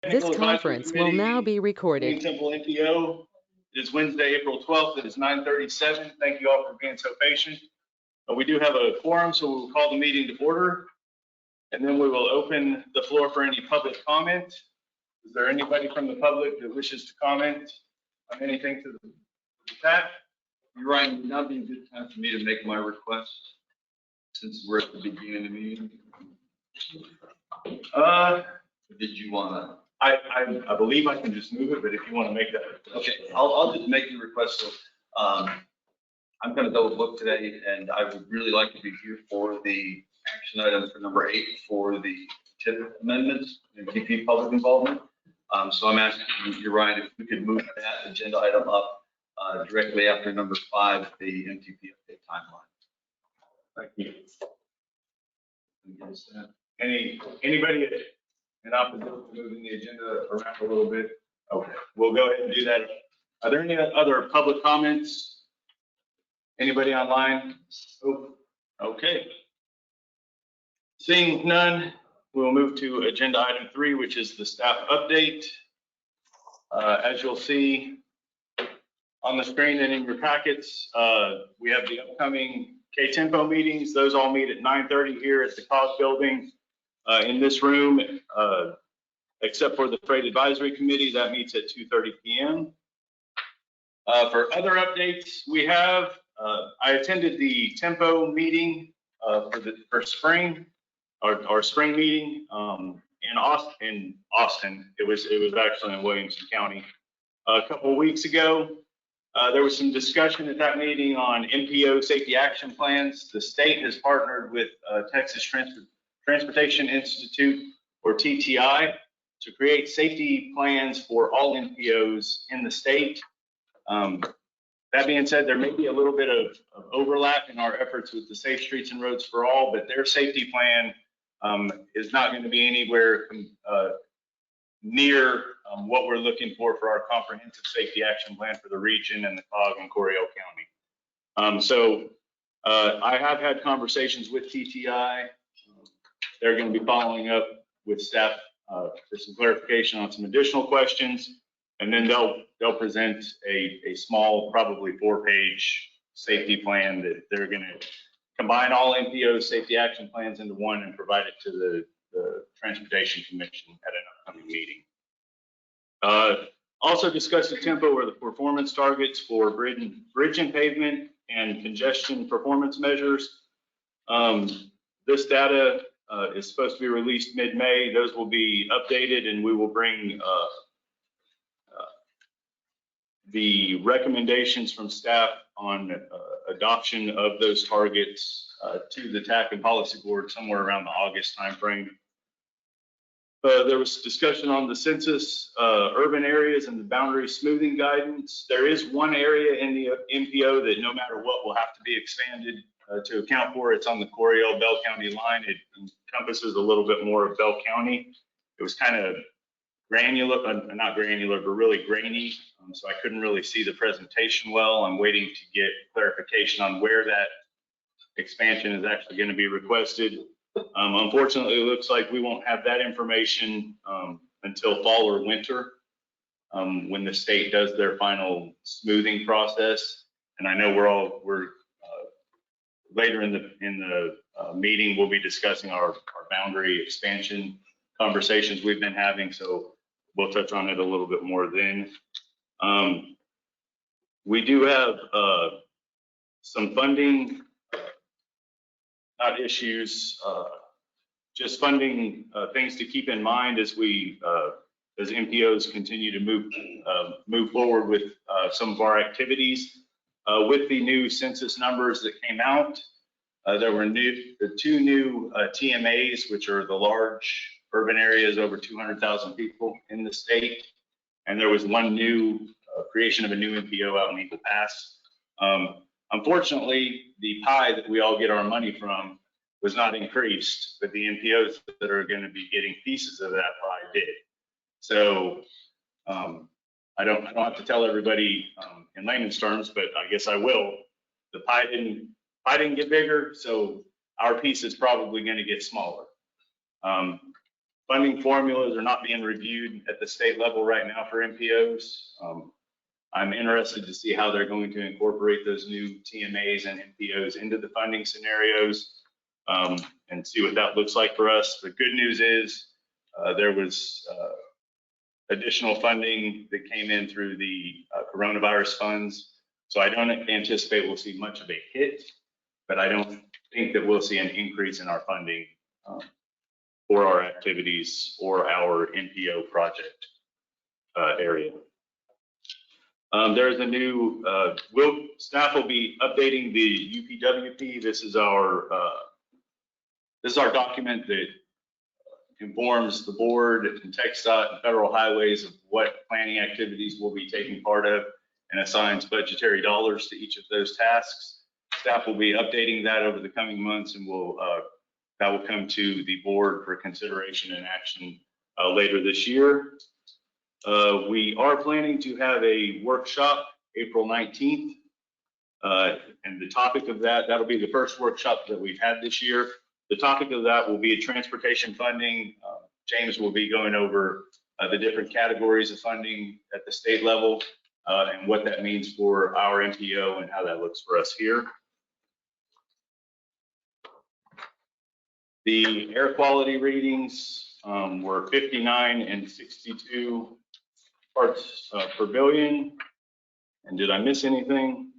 This conference will now be recorded. Killeen-Temple NPO. It is Wednesday, April 12th. It is 9:37. Thank you all for being so patient. We do have a quorum, so we'll call the meeting to order. And then we will open the floor for any public comment. Is there anybody from the public that wishes to comment on anything to the chat? Ryan, would now be a good time for me to make my request since we're at the beginning of the meeting? Did you want to? I believe I can just move it, but if you want to make that. Okay, I'll just make the request. So I'm going to double book today, and I would really like to be here for the action item for number 8 for the TIP amendments and TP public involvement. So I'm asking you, Ryan, if we could move that agenda item up directly after number 5, the MTP update timeline. Thank you. Anybody in opposition to moving the agenda around a little bit? Okay, we'll go ahead and do that. Are there any other public comments? Anybody online? Oh, okay. Seeing none, we'll move to agenda item 3, which is the staff update. As you'll see on the screen and in your packets, we have the upcoming K-Tempo meetings. Those all meet at 9:30 here at the COG building in this room, except for the Freight Advisory Committee that meets at 2:30 p.m. For other updates, we have, I attended the Tempo meeting for spring, our spring meeting in Austin. It was actually in Williamson County a couple of weeks ago. There was some discussion at that meeting on NPO safety action plans. The state has partnered with Texas Transportation Institute, or TTI, to create safety plans for all NPOs in the state. That being said, there may be a little bit of overlap in our efforts with the Safe Streets and Roads for All, but their safety plan is not going to be anywhere near what we're looking for our comprehensive safety action plan for the region and the COG and Coryell County. So I have had conversations with TTI. They're going to be following up with staff for some clarification on some additional questions, and then they'll present a small, probably 4-page safety plan that they're going to combine all NPO safety action plans into one and provide it to the Transportation Commission at an upcoming meeting. Also discussed at Tempo are the performance targets for bridge and pavement and congestion performance measures. This data is supposed to be released mid-May. Those will be updated, and we will bring the recommendations from staff on adoption of those targets to the TAC and Policy Board somewhere around the August timeframe. There was discussion on the census, urban areas, and the boundary smoothing guidance. There is one area in the MPO that no matter what will have to be expanded to account for. It's on the Coryell-Bell County line. It encompasses a little bit more of Bell County. It was kind of granular, not granular, but really grainy. So I couldn't really see the presentation well. I'm waiting to get clarification on where that expansion is actually going to be requested. Unfortunately, it looks like we won't have that information until fall or winter when the state does their final smoothing process. And I know we're later in the meeting, we'll be discussing our boundary expansion conversations we've been having. So we'll touch on it a little bit more then. We do have some funding, not issues, just funding things to keep in mind as we, as MPOs continue to move forward with some of our activities. With the new census numbers that came out, there were the 2 new TMAs, which are the large urban areas over 200,000 people in the state. And there was one new creation of a new MPO out in Eagle Pass. Unfortunately, the pie that we all get our money from was not increased, but the MPOs that are going to be getting pieces of that pie did. So I don't have to tell everybody in layman's terms, but I guess I will. The pie didn't get bigger, so our piece is probably going to get smaller. Funding formulas are not being reviewed at the state level right now for MPOs. I'm interested to see how they're going to incorporate those new TMAs and MPOs into the funding scenarios, and see what that looks like for us. The good news is there was additional funding that came in through the coronavirus funds. So I don't anticipate we'll see much of a hit, but I don't think that we'll see an increase in our funding for our activities or our NPO project area. There's a new, staff will be updating the UPWP. This is our document that informs the board and TxDOT and federal highways of what planning activities we'll be taking part of and assigns budgetary dollars to each of those tasks. Staff will be updating that over the coming months, and that will come to the board for consideration and action later this year. We are planning to have a workshop April 19th. And the topic of that'll be the first workshop that we've had this year. The topic of that will be transportation funding. James will be going over the different categories of funding at the state level and what that means for our NPO and how that looks for us here. The air quality readings were 59 and 62 parts per billion. And did I miss anything?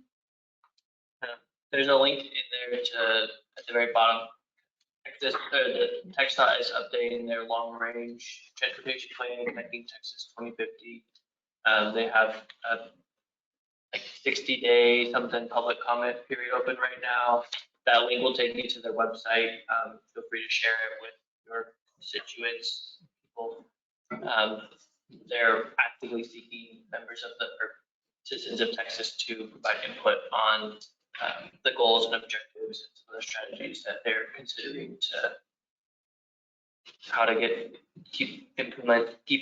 There's a link in there to, at the very bottom. The TxDOT is updating their long-range transportation plan, connecting Texas 2050. They have like 60-day something public comment period open right now. That link will take you to their website. Feel free to share it with your constituents, people. They're actively seeking members of or citizens of Texas to provide input on the goals and objectives and some of the strategies that they're considering to how to keep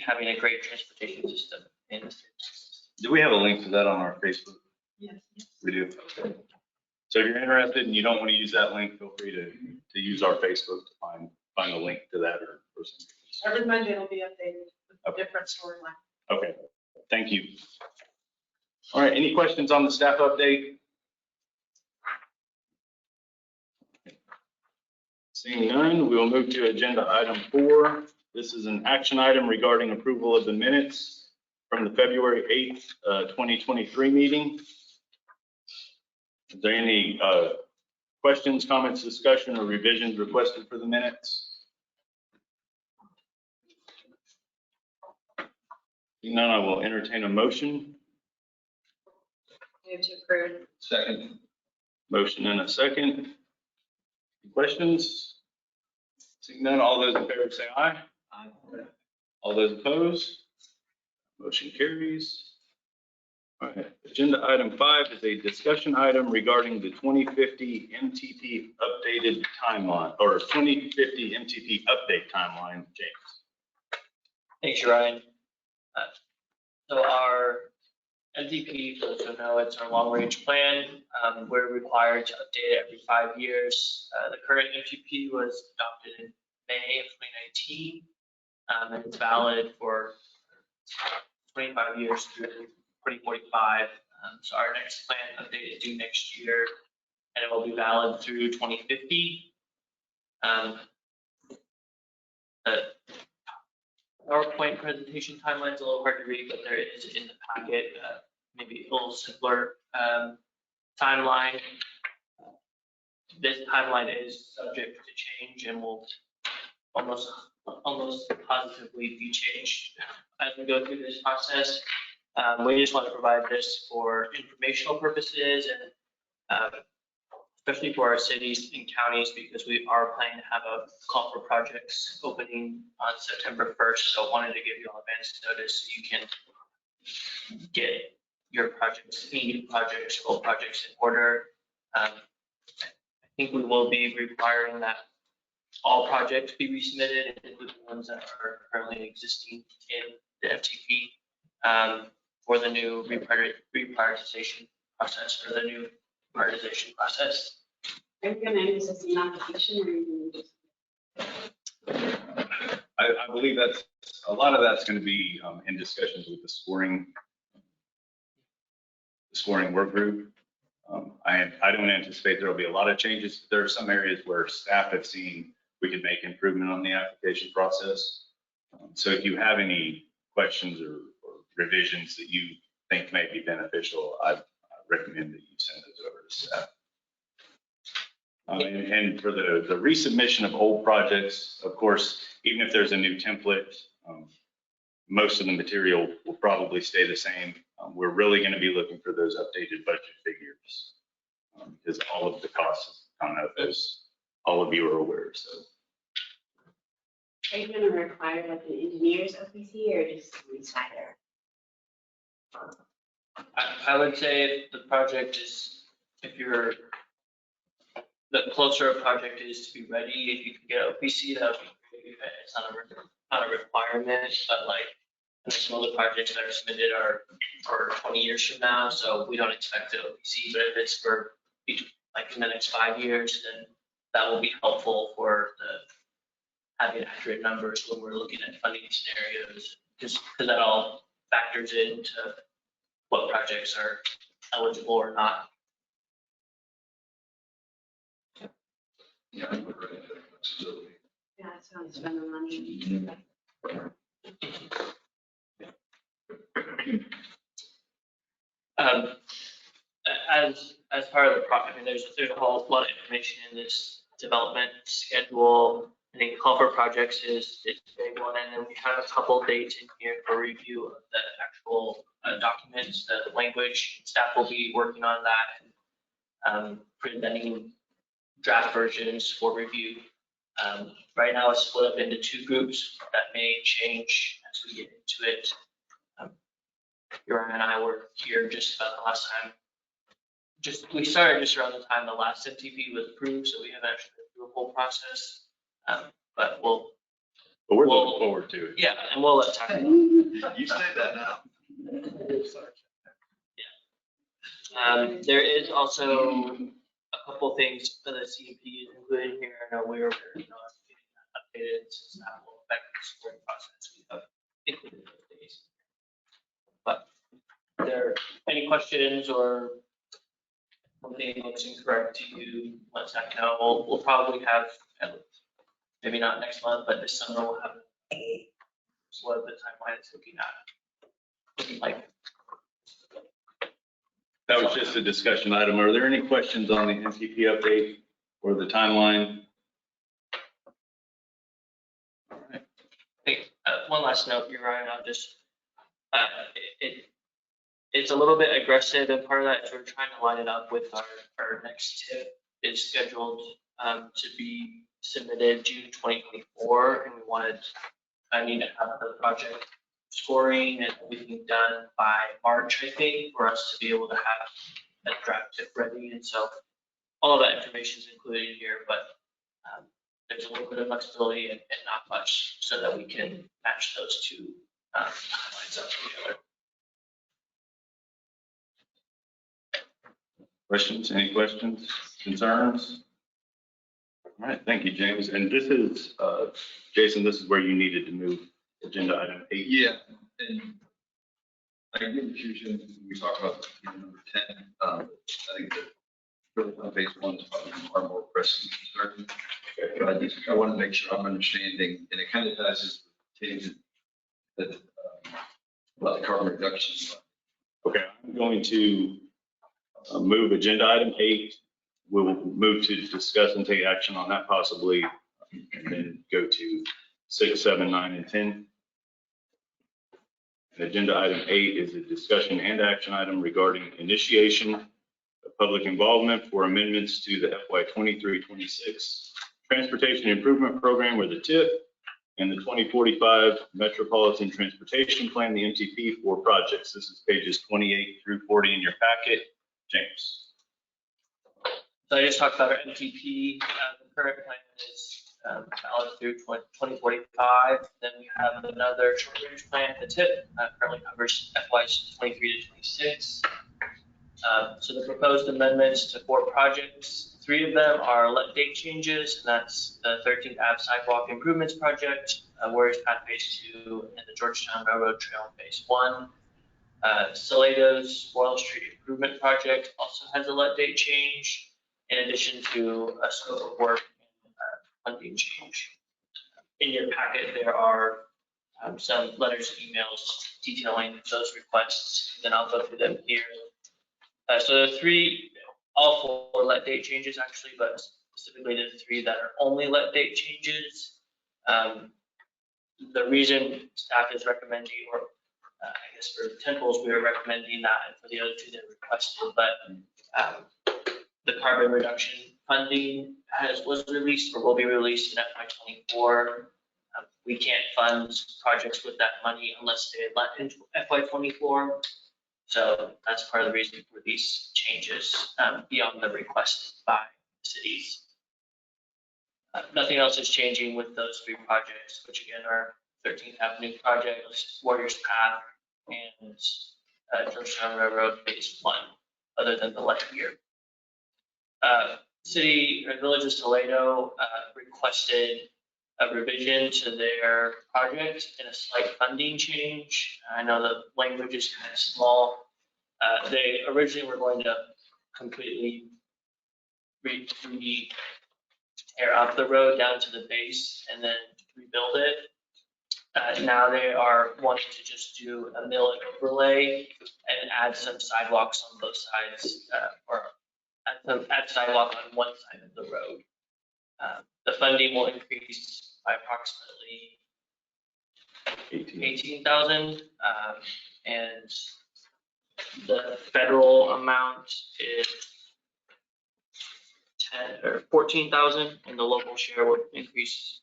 having a great transportation system in the state of Texas. Do we have a link to that on our Facebook? Yes. We do. Okay. So if you're interested and you don't want to use that link, feel free to use our Facebook to find a link to that or something. Every Monday it'll be updated with a different storyline. Okay, thank you. All right, any questions on the staff update? Seeing none, we will move to agenda item 4. This is an action item regarding approval of the minutes from the February 8th, 2023 meeting. Is there any questions, comments, discussion, or revisions requested for the minutes? Seeing none, I will entertain a motion. Move to approve. Second. Motion and a second. Any questions? Seeing none, all those in favor say aye. Aye. All those opposed? Motion carries. All right, agenda item 5 is a discussion item regarding the 2050 MTP updated timeline, or 2050 MTP update timeline. James. Thanks, Ryan. So our MTP, for those who know, it's our long-range plan. We're required to update it every 5 years. The current MTP was adopted in May of 2019, and it's valid for 25 years through 2045. So our next plan update is due next year, and it will be valid through 2050. The PowerPoint presentation timeline is a little hard to read, but there is in the packet, maybe a little simpler timeline. This timeline is subject to change and will almost positively be changed as we go through this process. We just want to provide this for informational purposes and especially for our cities and counties, because we are planning to have a call for projects opening on September 1st. So I wanted to give you all advance notice so you can get your projects, need projects, goal projects in order. I think we will be requiring that all projects be resubmitted, including ones that are currently existing in the FTP for the new reprioritization process, or the new prioritization process. Are you going to use this in application or are you going to I believe a lot of that's going to be in discussions with the scoring work group. I don't anticipate there will be a lot of changes. There are some areas where staff have seen we could make improvement on the application process. So if you have any questions or revisions that you think may be beneficial, I recommend that you send those over to staff. And for the resubmission of old projects, of course, even if there's a new template, most of the material will probably stay the same. We're really going to be looking for those updated budget figures because all of the costs have gone up, as all of you are aware. So, are you going to require like an engineer's OPC or just a designer? I would say if the project is, the closer a project is to be ready, if you can get OPC, that would be great. It's not a requirement, but like some other projects that are submitted are for 20 years from now, so we don't expect the OPC, but if it's for like in the next 5 years, then that will be helpful for having accurate numbers when we're looking at funding scenarios, because that all factors into what projects are eligible or not. Yeah, I would really like flexibility. Yeah, that's how I spend the money. As part of the project, I mean, there's a whole lot of information in this development schedule. I think culvert projects is a big one, and then we have a couple dates in here for review of the actual documents, the language. Staff will be working on that and presenting draft versions for review. Right now it's split up into 2 groups. That may change as we get into it. Uriah and I were here just about the last time. We started just around the time the last MTP was approved, so we haven't actually been through the whole process. But we're looking forward to it. Yeah, and we'll let Tucker. You say that now. Yeah. There is also a couple things for the CEP is included here. I know we were getting that updated since that will affect the scoring process. We have included those days. But are there any questions or something looks incorrect to you, let Zach know. We'll probably have, maybe not next month, but this summer we'll have what the timeline is looking like. That was just a discussion item. Are there any questions on the MTP update or the timeline? All right. Hey, one last note, Uriah, and I'll just, it's a little bit aggressive, and part of that is we're trying to line it up with our next tip is scheduled to be submitted June 2024, and I need to have the project scoring and everything done by March, I think, for us to be able to have a draft tip ready. And so all of that information is included here, but there's a little bit of flexibility and not much, so that we can match those 2 timelines up together. Questions? Any questions? Concerns? All right, thank you, James. And this is, Jason, this is where you needed to move agenda item 8. Yeah, and I agree with you, Jim. We talked about number 10. I think that really phase 1 is probably our more pressing concern. But I want to make sure I'm understanding, and it kind of ties into that about the carbon reduction. Okay, I'm going to move agenda item 8. We will move to discuss and take action on that possibly, and then go to 6, 7, 9, and 10. And agenda item 8 is a discussion and action item regarding initiation of public involvement for amendments to the FY 23-26 Transportation Improvement Program, or the TIP, and the 2045 Metropolitan Transportation Plan, the MTP, for projects. This is pages 28 through 40 in your packet. James. So I just talked about our MTP. The current plan is valid through 2045. Then we have another short range plan, the TIP, currently covers FY 23-26. So the proposed amendments to 4 projects Three of them are let date changes, and that's the 13th Ave Sidewalk Improvements Project, Warriors Path Phase 2, and the Georgetown Railroad Trail Phase 1. Salato's Royal Street Improvement Project also has a let date change, in addition to a scope of work and funding change. In your packet, there are some letters and emails detailing those requests, and then I'll go through them here. So the three, all four let date changes actually, but specifically the three that are only let date changes. The reason staff is recommending, or I guess for Temples, we were recommending that, and for the other two, they requested, but the carbon reduction funding was released or will be released in FY24. We can't fund projects with that money unless they let into FY24. So that's part of the reason for these changes beyond the request by cities. Nothing else is changing with those three projects, which again are 13th Avenue projects, Warriors Path, and Georgetown Railroad Phase 1, other than the letter year. City or Village of Toledo requested a revision to their project and a slight funding change. I know the language is kind of small. They originally were going to completely tear up the road down to the base and then rebuild it. Now they are wanting to just do a mill and overlay and add some sidewalks on both sides, or add sidewalk on one side of the road. The funding will increase by approximately 18,000, and the federal amount is 10 or 14,000, and the local share will increase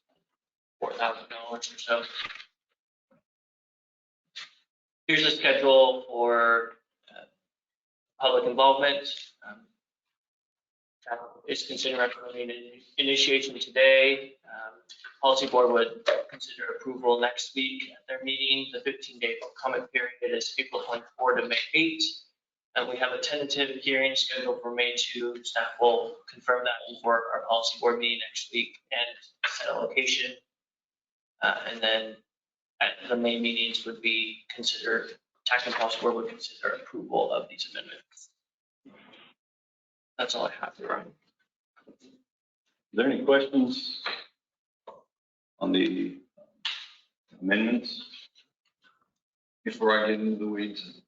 $4,000 or so. Here's the schedule for public involvement. Is considering recommending initiation today. Policy board would consider approval next week at their meeting. The 15-day comment period is April 24 to May 8. And we have a tentative hearing scheduled for May 2. Staff will confirm that before our policy board meeting next week and set a location. And then at the May meetings would be considered, tax and policy board would consider approval of these amendments. That's all I have for Ryan. Are there any questions on the amendments? Before I get into the weeds,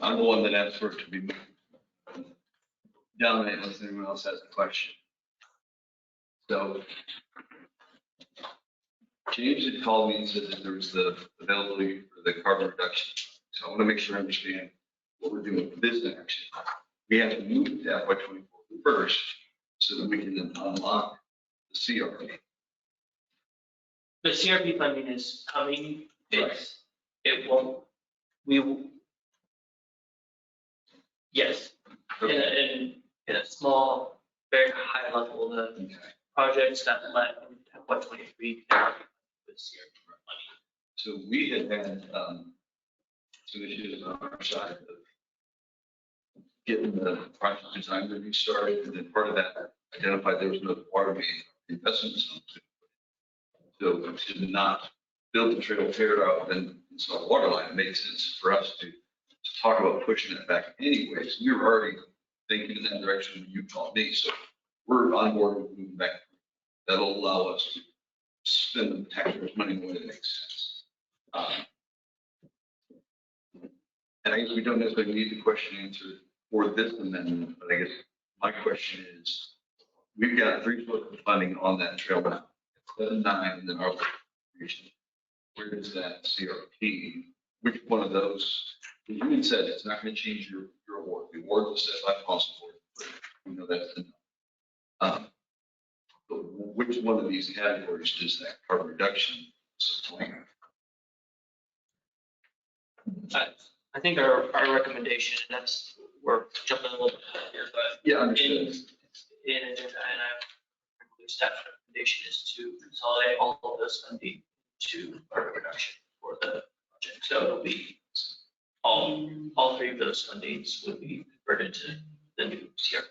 I'm the one that asked for it to be moved. Dominate unless anyone else has a question. So James had called me and said that there was the availability for the carbon reduction. So I want to make sure I understand what we're doing with this action. We have to move to FY24 first so that we can then unlock the CRP. The CRP funding is coming. Right. It won't, we will. Yes, in a small, very high level, the projects that let FY23 with CRP money. So we had some issues on our side of getting the project design review started, and then part of that identified there was no water main investment zone. So to not build the trail, tear it out, then install a water line, it makes sense for us to talk about pushing it back anyways. We were already thinking in that direction when you called me, so we're on board with moving back. That'll allow us to spend the taxpayers' money in a way that makes sense. And I guess we don't necessarily need the question answered for this amendment, but I guess my question is, we've got 3 sources of funding on that trail now, 7, 9, and then our region. Where is that CRP? Which one of those? You had said it's not going to change your award. The award was set by policy board. We know that's enough. But which one of these categories does that carbon reduction supply? I think our recommendation, and that's, we're jumping a little bit here, but Yeah, understood. in agenda, and I staff recommendation is to consolidate all of those funding to carbon reduction for the project. So it'll be all 3 of those fundings would be converted to the new CRP.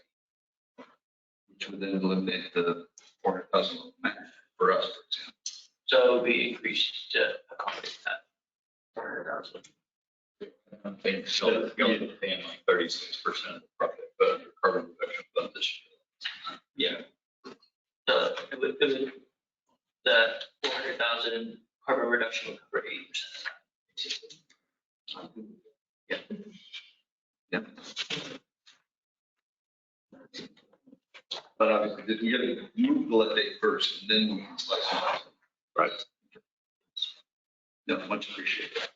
which would then eliminate the 400,000 match for us, for example. So it would be increased to accommodate that. 400,000. I'm paying, so you're paying like 36% of the profit, but under carbon reduction fund this year. Yeah. So it would, the 400,000 carbon reduction would cover 80%. Yeah. Yeah. But obviously, we gotta move the let date first, and then we can slice it out. Right. No, much appreciated.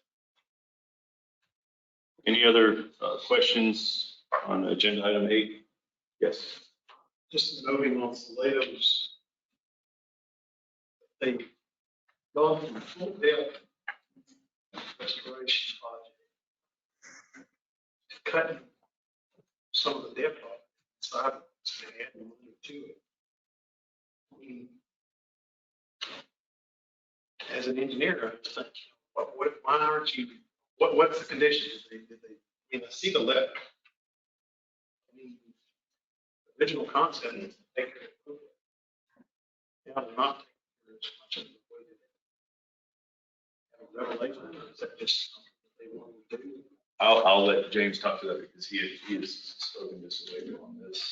Any other questions on agenda item 8? Yes. Just noting on Saleo's, they gone from full depth restoration project to cutting some of the depth off sidewalks and adding money to it. I mean, as an engineer, I just think, why aren't you, what's the condition? Did they, I see the letter. I mean, the original concept is to take care of it. Yeah, they're not taking care of as much of the way they have a revelation, or is that just something that they want to do? I'll let James talk to that because he has spoken this way on this.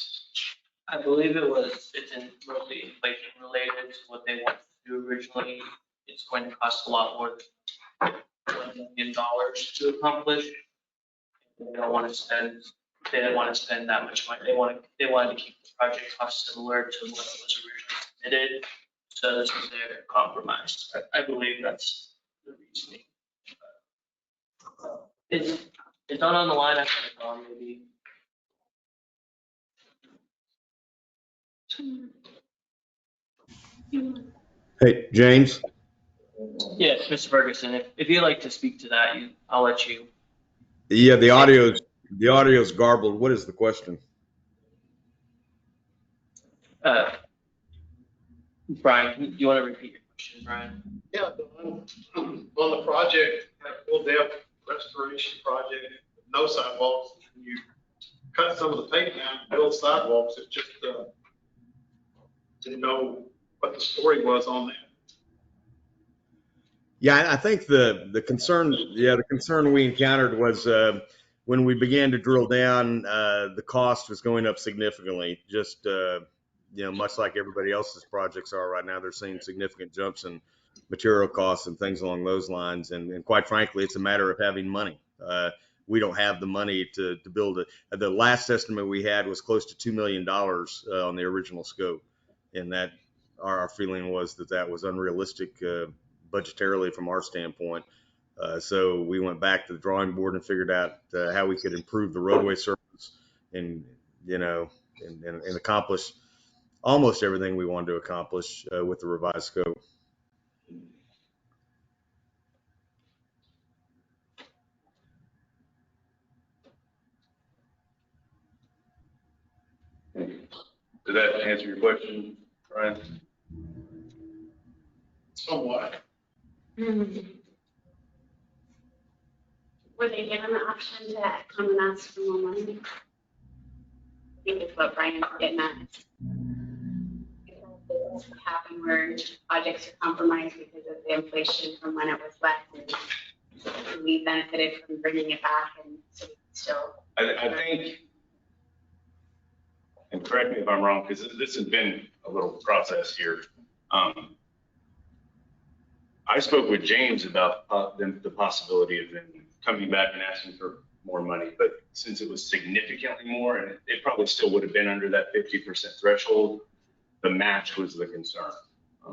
I believe it's in mostly inflation related to what they wanted to do originally. It's going to cost a lot more than $1 million to accomplish. They didn't want to spend that much money. They wanted to keep the project cost similar to what was originally submitted. So this is their compromise. I believe that's the reasoning. It's not on the line. I could have gone maybe. Hey, James? Yes, Mr. Ferguson, if you'd like to speak to that, I'll let you. Yeah, the audio's garbled. What is the question? Brian, do you want to repeat your question, Brian? Yeah, on the project, that full depth restoration project, no sidewalks, you cut some of the pavement out and build sidewalks, it's just, didn't know what the story was on that. Yeah, I think the concern we encountered was when we began to drill down, the cost was going up significantly. Just much like everybody else's projects are right now, they're seeing significant jumps in material costs and things along those lines. And quite frankly, it's a matter of having money. We don't have the money to build it. The last estimate we had was close to $2 million on the original scope, and that our feeling was that was unrealistic. Budgetarily from our standpoint. So we went back to the drawing board and figured out how we could improve the roadway surface and accomplish almost everything we wanted to accomplish with the revised scope. Did that answer your question, Brian? Somewhat. Were they given the option to come and ask for more money? I think it's what Brian's getting at. What happened where projects are compromised because of the inflation from when it was left, and we benefited from bringing it back, and so we still. I think, and correct me if I'm wrong, because this has been a little process here. I spoke with James about the possibility of them coming back and asking for more money, but since it was significantly more, and it probably still would have been under that 50% threshold, the match was the concern.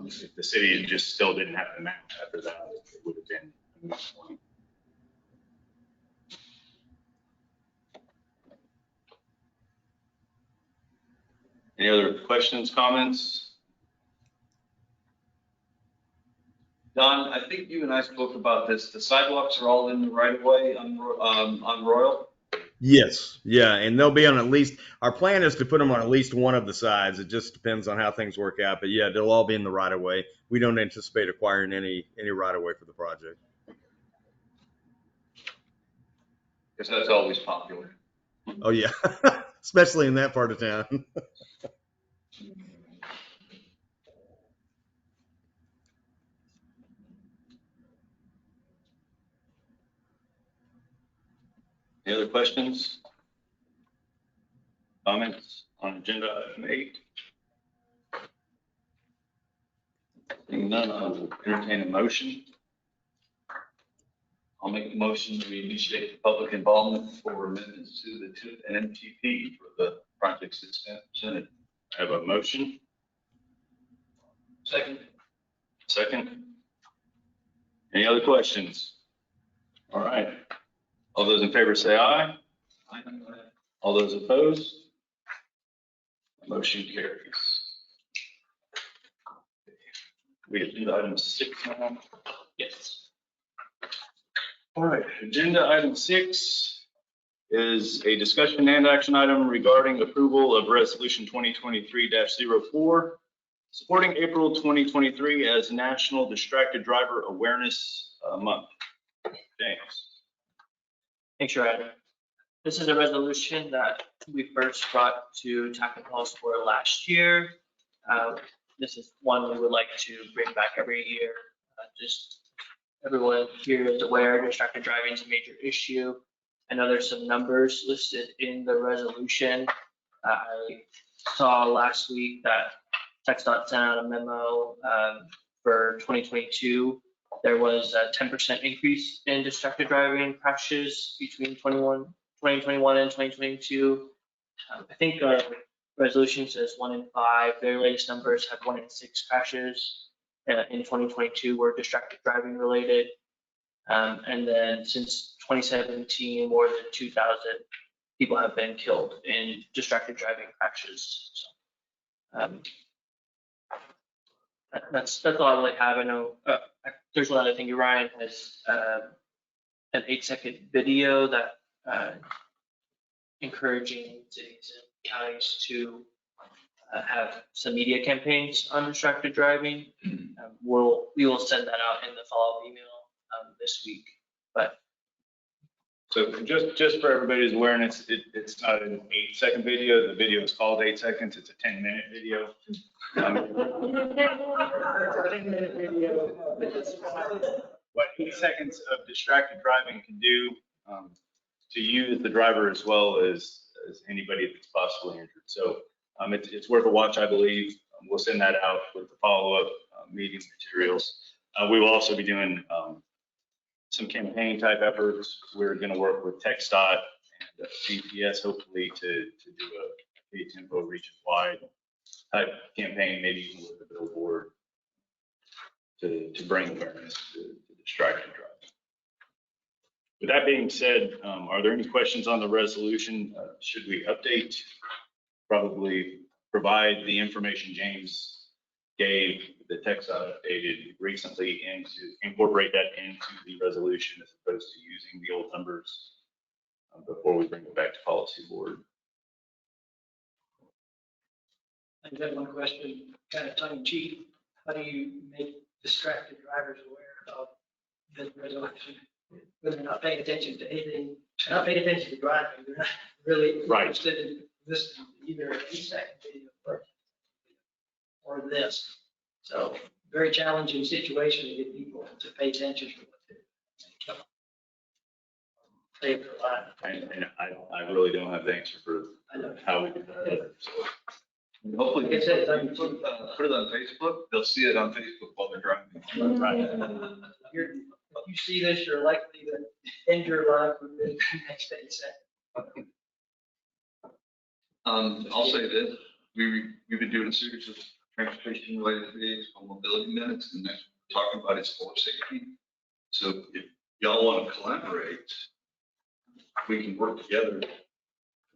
If the city just still didn't have the match after that, it would have been a moot point. Any other questions, comments? Don, I think you and I spoke about this. The sidewalks are all in the right of way on Royal. Yes, yeah, and they'll be on at least. Our plan is to put them on at least one of the sides. It just depends on how things work out, but yeah, they'll all be in the right of way. We don't anticipate acquiring any right of way for the project. Because that's always popular. Oh yeah, especially in that part of town. Any other questions? Comments on agenda item 8? Seeing none, I'll entertain a motion. I'll make the motion that we initiate the public involvement for amendments to the TIP and MTP for the projects that's presented. I have a motion. Second. Second. Any other questions? All right. All those in favor say aye. All those opposed? Motion carries. We get to item 6 now. Yes. All right, agenda item 6 is a discussion and action item regarding approval of resolution 2023-04, supporting April 2023 as National Distracted Driver Awareness Month. James. Thanks, Ryan. This is a resolution that we first brought to Tackle Halls for last year. This is one we would like to bring back every year. Just everyone here is aware distracted driving is a major issue. I know there's some numbers listed in the resolution. I saw last week that TxDOT sent out a memo for 2022. There was a 10% increase in distracted driving crashes between 2021 and 2022. I think our resolution says 1 in 5. Their latest numbers had 1 in 6 crashes in 2022 were distracted driving related. And then since 2017, more than 2,000 people have been killed in distracted driving crashes. So, that's all I really have. I know there's one other thing. Ryan has an 8-second video that encouraging cities and counties to have some media campaigns on distracted driving. We will send that out in the follow-up email this week. But So just for everybody's awareness, it's not an 8-second video. The video is called 8 seconds. It's a 10-minute video. What 8 seconds of distracted driving can do to you as the driver as well as anybody that's possibly injured. So it's worth a watch, I believe. We'll send that out with the follow-up meeting materials. We will also be doing some campaign type efforts. We're going to work with TxDOT and GPS hopefully to do a Killeen-Temple region-wide type campaign, maybe even with a billboard to bring awareness to distracted driving. With that being said, are there any questions on the resolution? Should we update? Probably provide the information James gave, the TxDOT updated recently, and to incorporate that into the resolution as opposed to using the old numbers before we bring it back to policy board. I just have one question, kind of tongue in cheek. How do you make distracted drivers aware of this resolution? When they're not paying attention to anything, they're not paying attention to driving, they're not really Right. interested in listening to either an 8-second video or this. So very challenging situation to get people to pay attention to what they're doing. Save their life. And I really don't have the answer for how we do that. And hopefully, Like I said, put it on Facebook. They'll see it on Facebook while they're driving. Right. If you see this, you're likely to end your life within the next 8 seconds. I'll say this, we've been doing a series of transportation related videos on mobility minutes, and next we're talking about is floor safety. So if y'all want to collaborate, we can work together,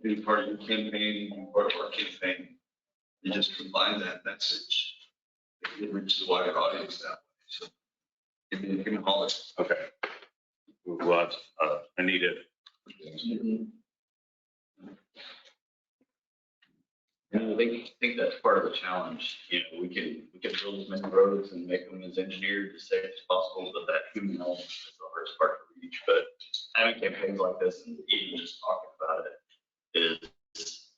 be part of your campaign, be part of our campaign, and just combine that message. It reaches a wider audience that way. So give me a holler. Okay. We'll have Anita. And I think that's part of the challenge. You know, we can build as many roads and make them as engineered, as safe as possible, but that human element is the hardest part to reach. But having campaigns like this and even just talking about it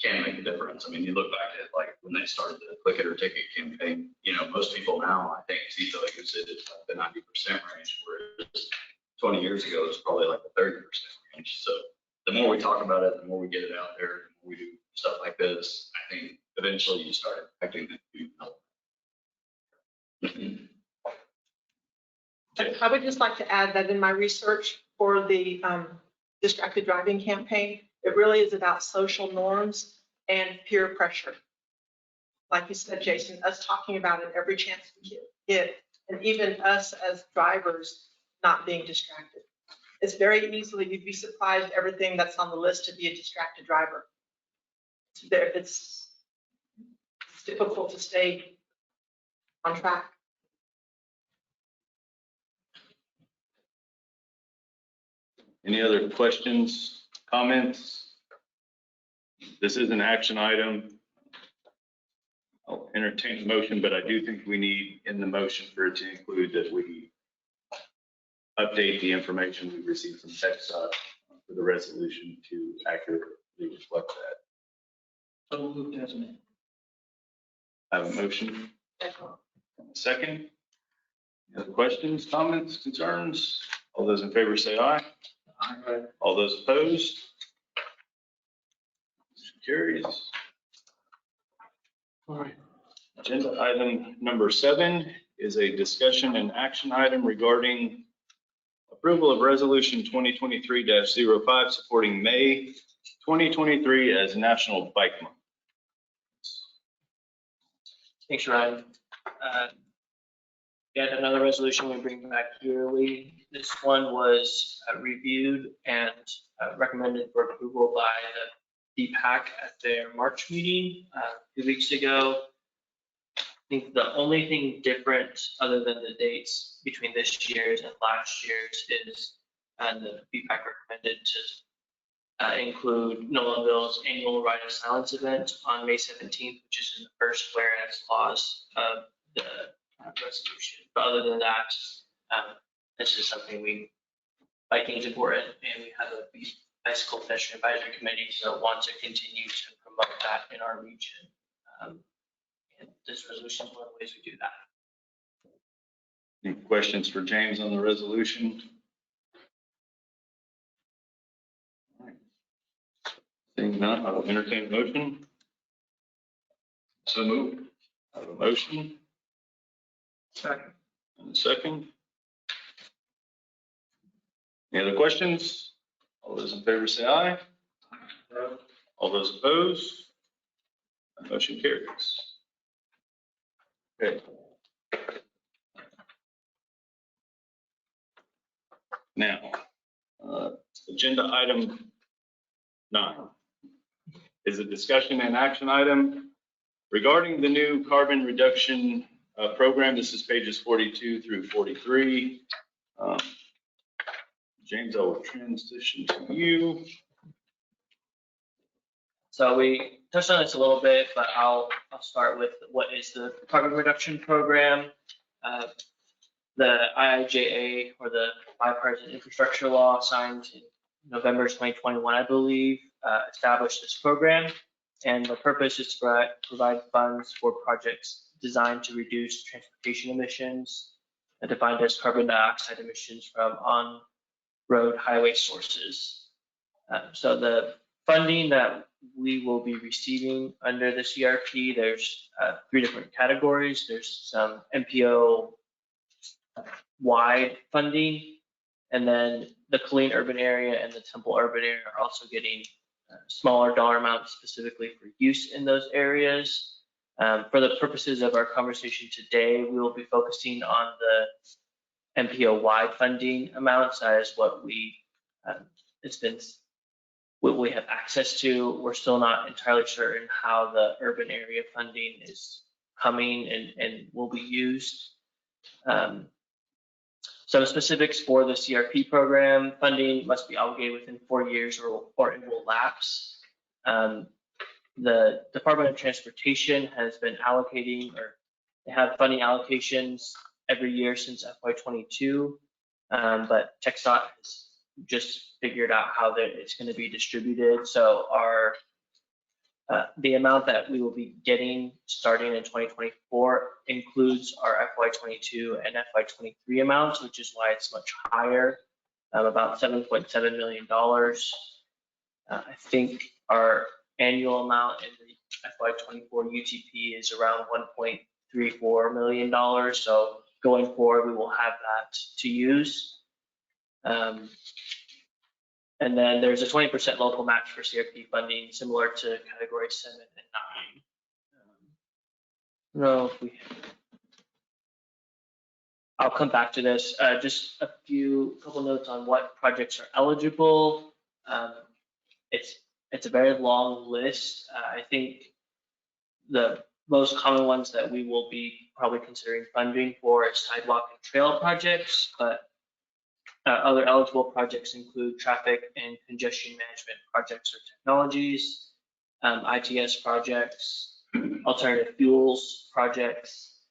can make a difference. I mean, you look back at like when they started the Click It or Ticket campaign. Most people now, I think, see the, like you said, it's like the 90% range, whereas 20 years ago, it was probably like the 30% range. So the more we talk about it, the more we get it out there, the more we do stuff like this, I think eventually you start affecting the I would just like to add that in my research for the distracted driving campaign, it really is about social norms and peer pressure. Like you said, Jason, us talking about it every chance we get, and even us as drivers not being distracted. It's very easily, you'd be surprised everything that's on the list to be a distracted driver. It's difficult to stay on track. Any other questions, comments? This is an action item. I'll entertain the motion, but I do think we need in the motion for it to include that we update the information we received from TxDOT for the resolution to accurately reflect that. So moved as amended. I have a motion. Second. Any other questions, comments, concerns? All those in favor say aye. Aye. All those opposed? Motion carries. All right. Agenda item number 7 is a discussion and action item regarding approval of resolution 2023-05 supporting May 2023 as National Bike Month. Thanks, Ryan. Yet another resolution we bring back yearly. This one was reviewed and recommended for approval by the DPAC at their March meeting 2 weeks ago. I think the only thing different other than the dates between this year's and last year's is the DPAC recommended to include Nolanville's annual Ride of Silence event on May 17th, which is in the first whereas clause of the resolution. But other than that, this is something biking is important, and we have a bicycle pedestrian advisory committee, so want to continue to promote that in our region. And this resolution is one of the ways we do that. Any questions for James on the resolution? All right. Seeing none, I will entertain a motion. So moved. I have a motion. Second. And a second. Any other questions? All those in favor say aye. All those opposed? That motion carries. Okay. Now, agenda item 9 is a discussion and action item regarding the new carbon reduction program. This is pages 42 through 43. James, I will transition to you. So we touched on this a little bit, but I'll start with what is the carbon reduction program. The IIJA, or the Bipartisan Infrastructure Law, signed in November 2021, I believe, established this program. And the purpose is to provide funds for projects designed to reduce transportation emissions, defined as carbon dioxide emissions from on-road highway sources. So the funding that we will be receiving under the CRP, there's 3 different categories. There's some MPO wide funding, and then the Killeen urban area and the Temple urban area are also getting smaller dollar amounts specifically for use in those areas. For the purposes of our conversation today, we will be focusing on the MPO wide funding amounts as what we have access to. We're still not entirely certain how the urban area funding is coming and will be used. Some specifics for the CRP program: funding must be obligated within 4 years or it will lapse. The Department of Transportation has been allocating, or they have funding allocations every year since FY22, but TxDOT has just figured out how that it's going to be distributed. So our The amount that we will be getting starting in 2024 includes our FY22 and FY23 amounts, which is why it's much higher, about $7.7 million. I think our annual amount in the FY24 UTP is around $1.34 million. So going forward, we will have that to use. And then there's a 20% local match for CRP funding, similar to category 7 and 9. No, if we, I'll come back to this. Just a couple notes on what projects are eligible. It's a very long list. I think the most common ones that we will be probably considering funding for is sidewalk and trail projects, but other eligible projects include traffic and congestion management projects or technologies, ITS projects, alternative fuels projects,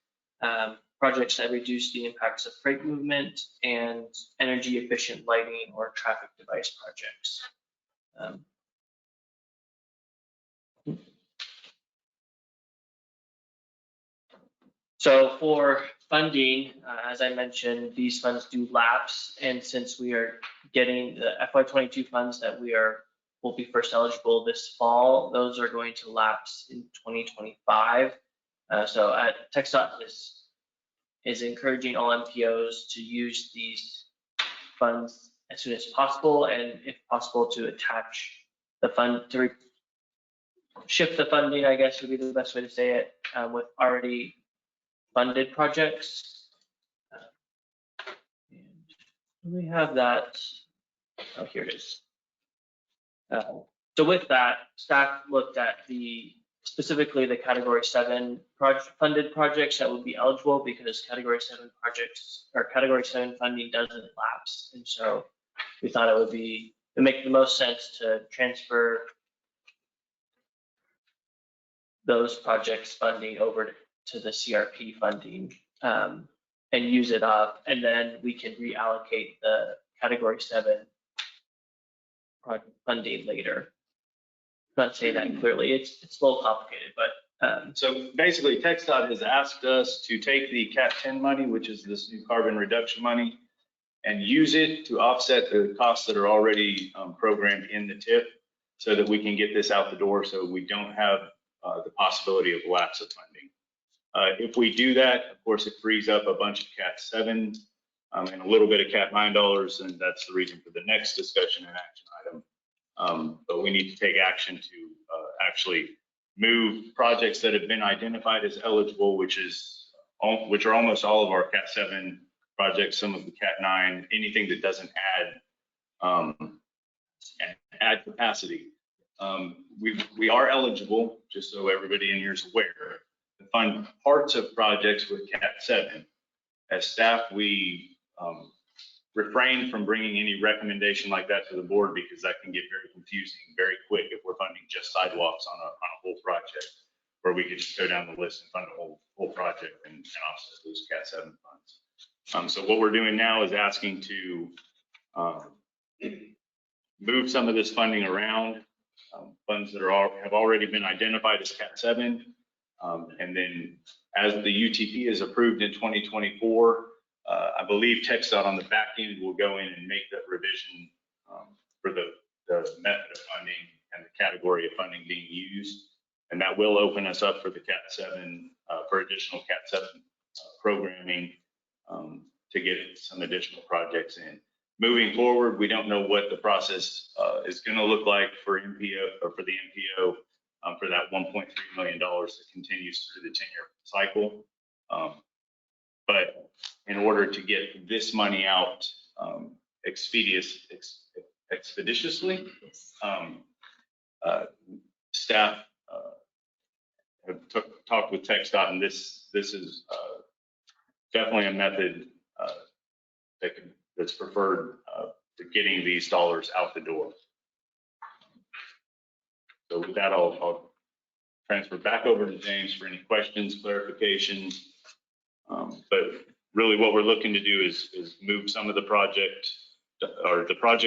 projects that reduce the impacts of freight movement, and energy efficient lighting or traffic device projects. So for funding, as I mentioned, these funds do lapse, and since we are getting the FY22 funds that will be first eligible this fall, those are going to lapse in 2025. So TxDOT is encouraging all MPOs to use these funds as soon as possible, and if possible, to attach the fund to shift the funding, I guess would be the best way to say it, with already funded projects. And we have that. Oh, here it is. So with that, staff looked at specifically the category 7 funded projects that would be eligible, because category 7 projects or category 7 funding doesn't lapse. And so we thought it would make the most sense to transfer those projects funding over to the CRP funding and use it up, and then we can reallocate the category 7 project funding later. I'm not saying that clearly, it's a little complicated, but So basically, TxDOT has asked us to take the Cat 10 money, which is this new carbon reduction money, and use it to offset the costs that are already programmed in the TIP, so that we can get this out the door, so we don't have the possibility of lapse of funding. If we do that, of course, it frees up a bunch of Cat 7 and a little bit of Cat 9 dollars, and that's the reason for the next discussion and action item. But we need to take action to actually move projects that have been identified as eligible, which are almost all of our Cat 7 projects, some of the Cat 9, anything that doesn't add capacity. We are eligible, just so everybody in here is aware, to fund parts of projects with Cat 7. As staff, we refrain from bringing any recommendation like that to the board, because that can get very confusing very quick if we're funding just sidewalks on a whole project, where we could just go down the list and fund a whole project and offset those Cat 7 funds. So what we're doing now is asking to move some of this funding around, funds that have already been identified as Cat 7. And then as the UTP is approved in 2024, I believe TxDOT on the back end will go in and make that revision for the method of funding and the category of funding being used. And that will open us up for the Cat 7, for additional Cat 7 programming, to get some additional projects in. Moving forward, we don't know what the process is going to look like for MPO, or for the MPO, for that $1.3 million that continues through the 10-year cycle. But in order to get this money out expeditiously, staff have talked with TxDOT, and this is definitely a method that's preferred to getting these dollars out the door. So with that, I'll transfer back over to James for any questions, clarifications. But really what we're looking to do is move some of the project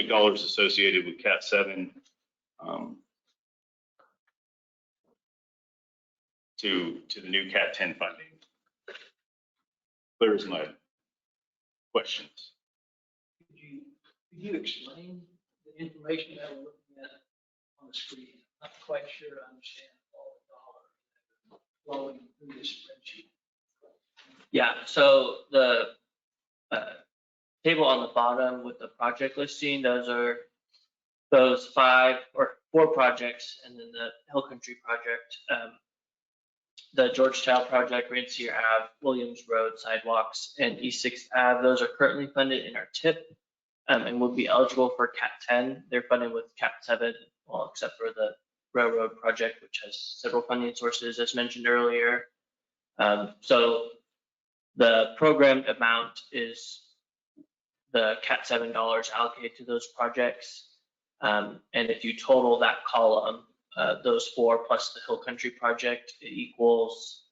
dollars associated with Cat 7 to the new Cat 10 funding. Clear as mud. Questions? Could you explain the information that we're looking at on the screen? I'm not quite sure I understand all the dollars flowing through this spreadsheet. Yeah, so the table on the bottom with the project listing, those are those 5 or 4 projects, and then the Hill Country project, the Georgetown project, Rancier Ave, Williams Road sidewalks, and East 6th Ave. Those are currently funded in our TIP and would be eligible for Cat 10. They're funded with Cat 7, well, except for the railroad project, which has several funding sources, as mentioned earlier. So the programmed amount is the Cat 7 dollars allocated to those projects. And if you total that column, those 4 plus the Hill Country project, it equals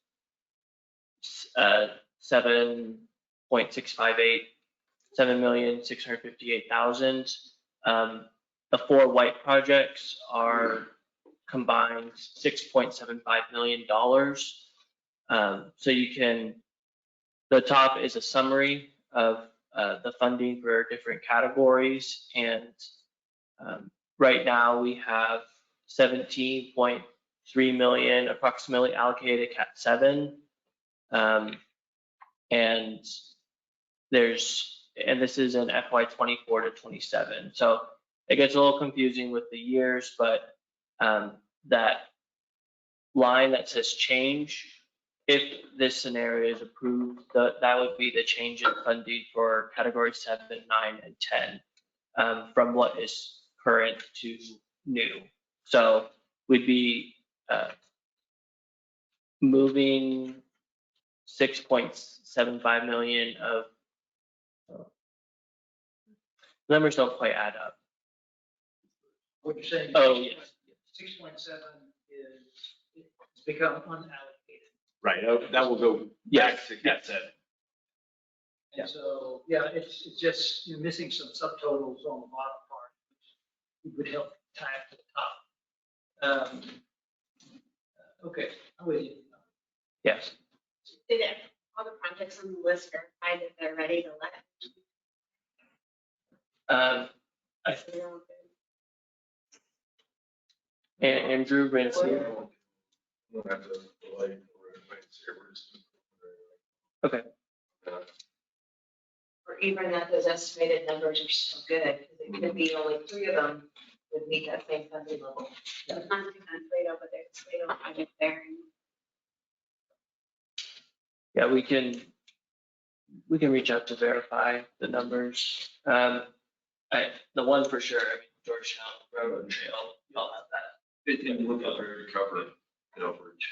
7.658, 7,658,000. The 4 white projects are combined $6.75 million. So you can, the top is a summary of the funding for different categories, and right now we have 17.3 million approximately allocated Cat 7. And this is in FY 24 to 27. So it gets a little confusing with the years, but that line that says change, if this scenario is approved, that would be the change in funding for category 7, 9, and 10 from what is current to new. So we'd be moving 6.75 million of numbers don't quite add up. What you're saying? Oh, yes. 6.7 it's become unallocated. Right, that will go back to Cat 7. And so, yeah, it's just, you're missing some subtotals on the bottom part, which would help tie it to the top. Okay, I'm with you. Yes. Did all the projects on the list verify that they're ready to let? Andrew Rancier. Okay. Or even that those estimated numbers are still good, because it could be only 3 of them would meet that same funding level. It's not too much later, but there's a project there. Yeah, we can reach out to verify the numbers. The one for sure, I mean, Georgetown Railroad Trail, you all have that. It didn't look like very covered in overage.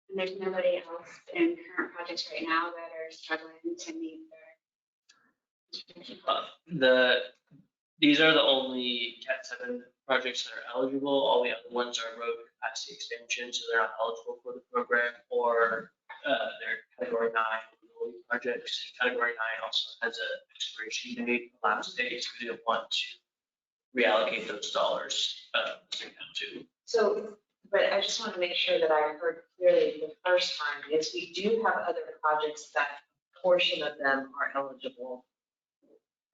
And there's nobody else in current projects right now that are struggling to meet their. These are the only Cat 7 projects that are eligible. All the other ones are road capacity expansion, so they're not eligible for the program, or they're category 9 projects. Category 9 also has an expiration date, elapsed date, so we don't want to reallocate those dollars to. So, but I just want to make sure that I heard clearly the first time is we do have other projects that a portion of them are eligible,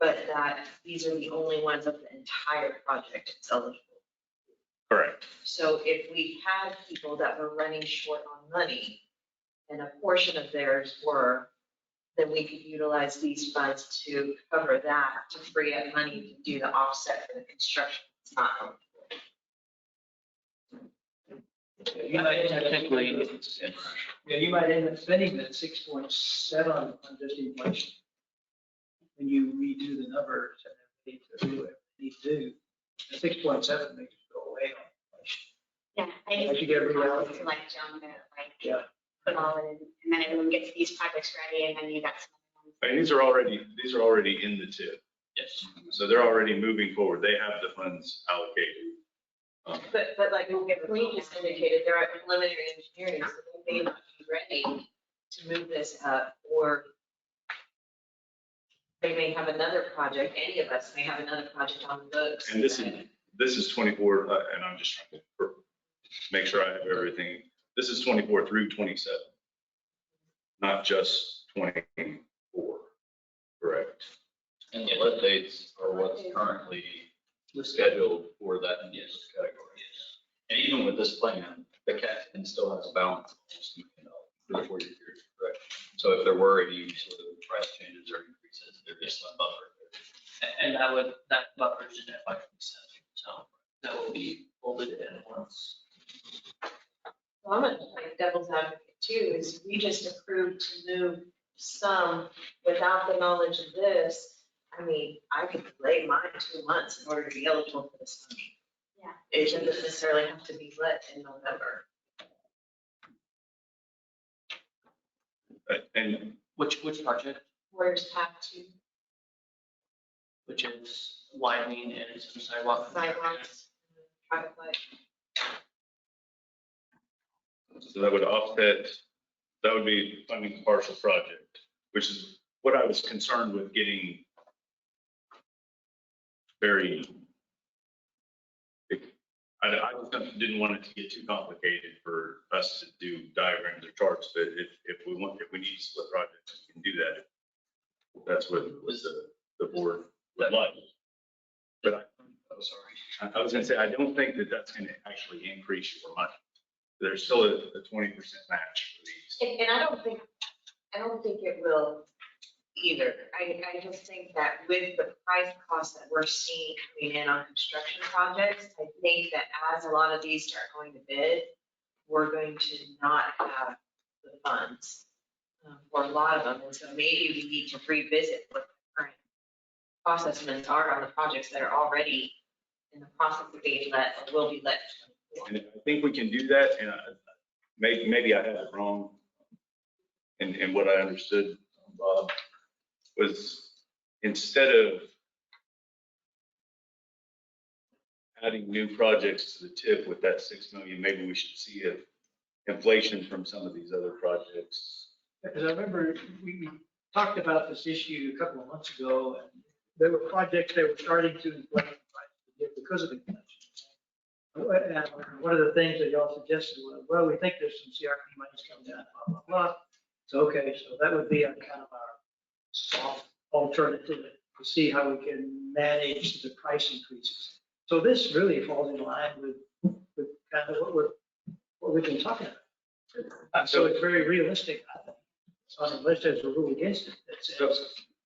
but that these are the only ones of the entire project that's eligible. Correct. So if we had people that were running short on money and a portion of theirs were, then we could utilize these funds to cover that, to free up money to do the offset for the construction. It's not eligible. You might technically, yeah, you might end up spending that 6.7 on just inflation. When you redo the numbers and they do what they need to do, the 6.7 makes it go away on inflation. Yeah, I Once think you get rid of it's to like jump it, like Yeah. put all in, and then everyone gets these projects ready, and then you got some. And these are already in the TIP. Yes. So they're already moving forward. They have the funds allocated. But like Killeen just indicated, they're at preliminary engineering, so they may not be ready to move this up, or they may have another project, any of us may have another project on the books. And this is 24, and I'm just trying to make sure I have everything. This is 24 through 27, not just 24, correct? And the lit dates are what's currently scheduled for that category. And even with this plan, the CAT can still has a balance of almost $1 million for the 4-year period, correct? So if there were any sort of price changes or increases, there is some buffer. And that buffers in FY 27, so that will be folded in once. Well, I'm gonna play devil's advocate too, is we just approved to move some without the knowledge of this. I mean, I could delay mine 2 months in order to be eligible for this money. Yeah. It doesn't necessarily have to be lit in November. And Which project, Warriors Path 2, which is widening and some sidewalk. sidewalks, traffic light. so that would offset, that would be funding the partial project, which is what I was concerned with getting very, I just didn't want it to get too complicated for us to do diagrams or charts, but if we need to split projects, we can do that. If that's what the board would like. But I was gonna say, I don't think that that's gonna actually increase your money. There's still a 20% match for these. And I don't think it will either. I just think that with the price cost that we're seeing coming in on construction projects, I think that as a lot of these start going to bid, we're going to not have the funds for a lot of them. And so maybe we need to revisit what the current cost estimates are on the projects that are already in the process of being let or will be let. And I think we can do that, and maybe I had it wrong. And what I understood, Bob, was instead of adding new projects to the tip with that 6 million, maybe we should see if inflation from some of these other projects. Because I remember we talked about this issue a couple of months ago, and there were projects that were starting to inflate because of inflation. And one of the things that y'all suggested was, well, we think there's some CRP money's coming down, blah, blah, blah. So, okay, so that would be kind of our soft alternative to see how we can manage the price increases. So this really falls in line with kind of what we've been talking about. So it's very realistic, I think. So unless there's a rule against it that says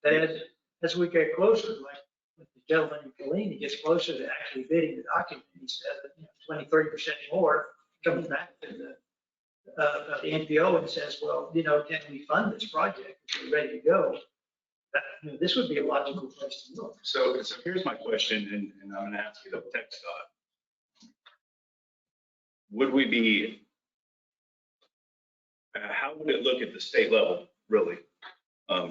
that as we get closer, like with the gentleman in Killeen, he gets closer to actually bidding the document, he says that 20-30% more comes back to the NPO and says, well, can we fund this project if we're ready to go? That, this would be a logical place to look. So here's my question, and I'm gonna ask you the tech side. Would we be, how would it look at the state level, really?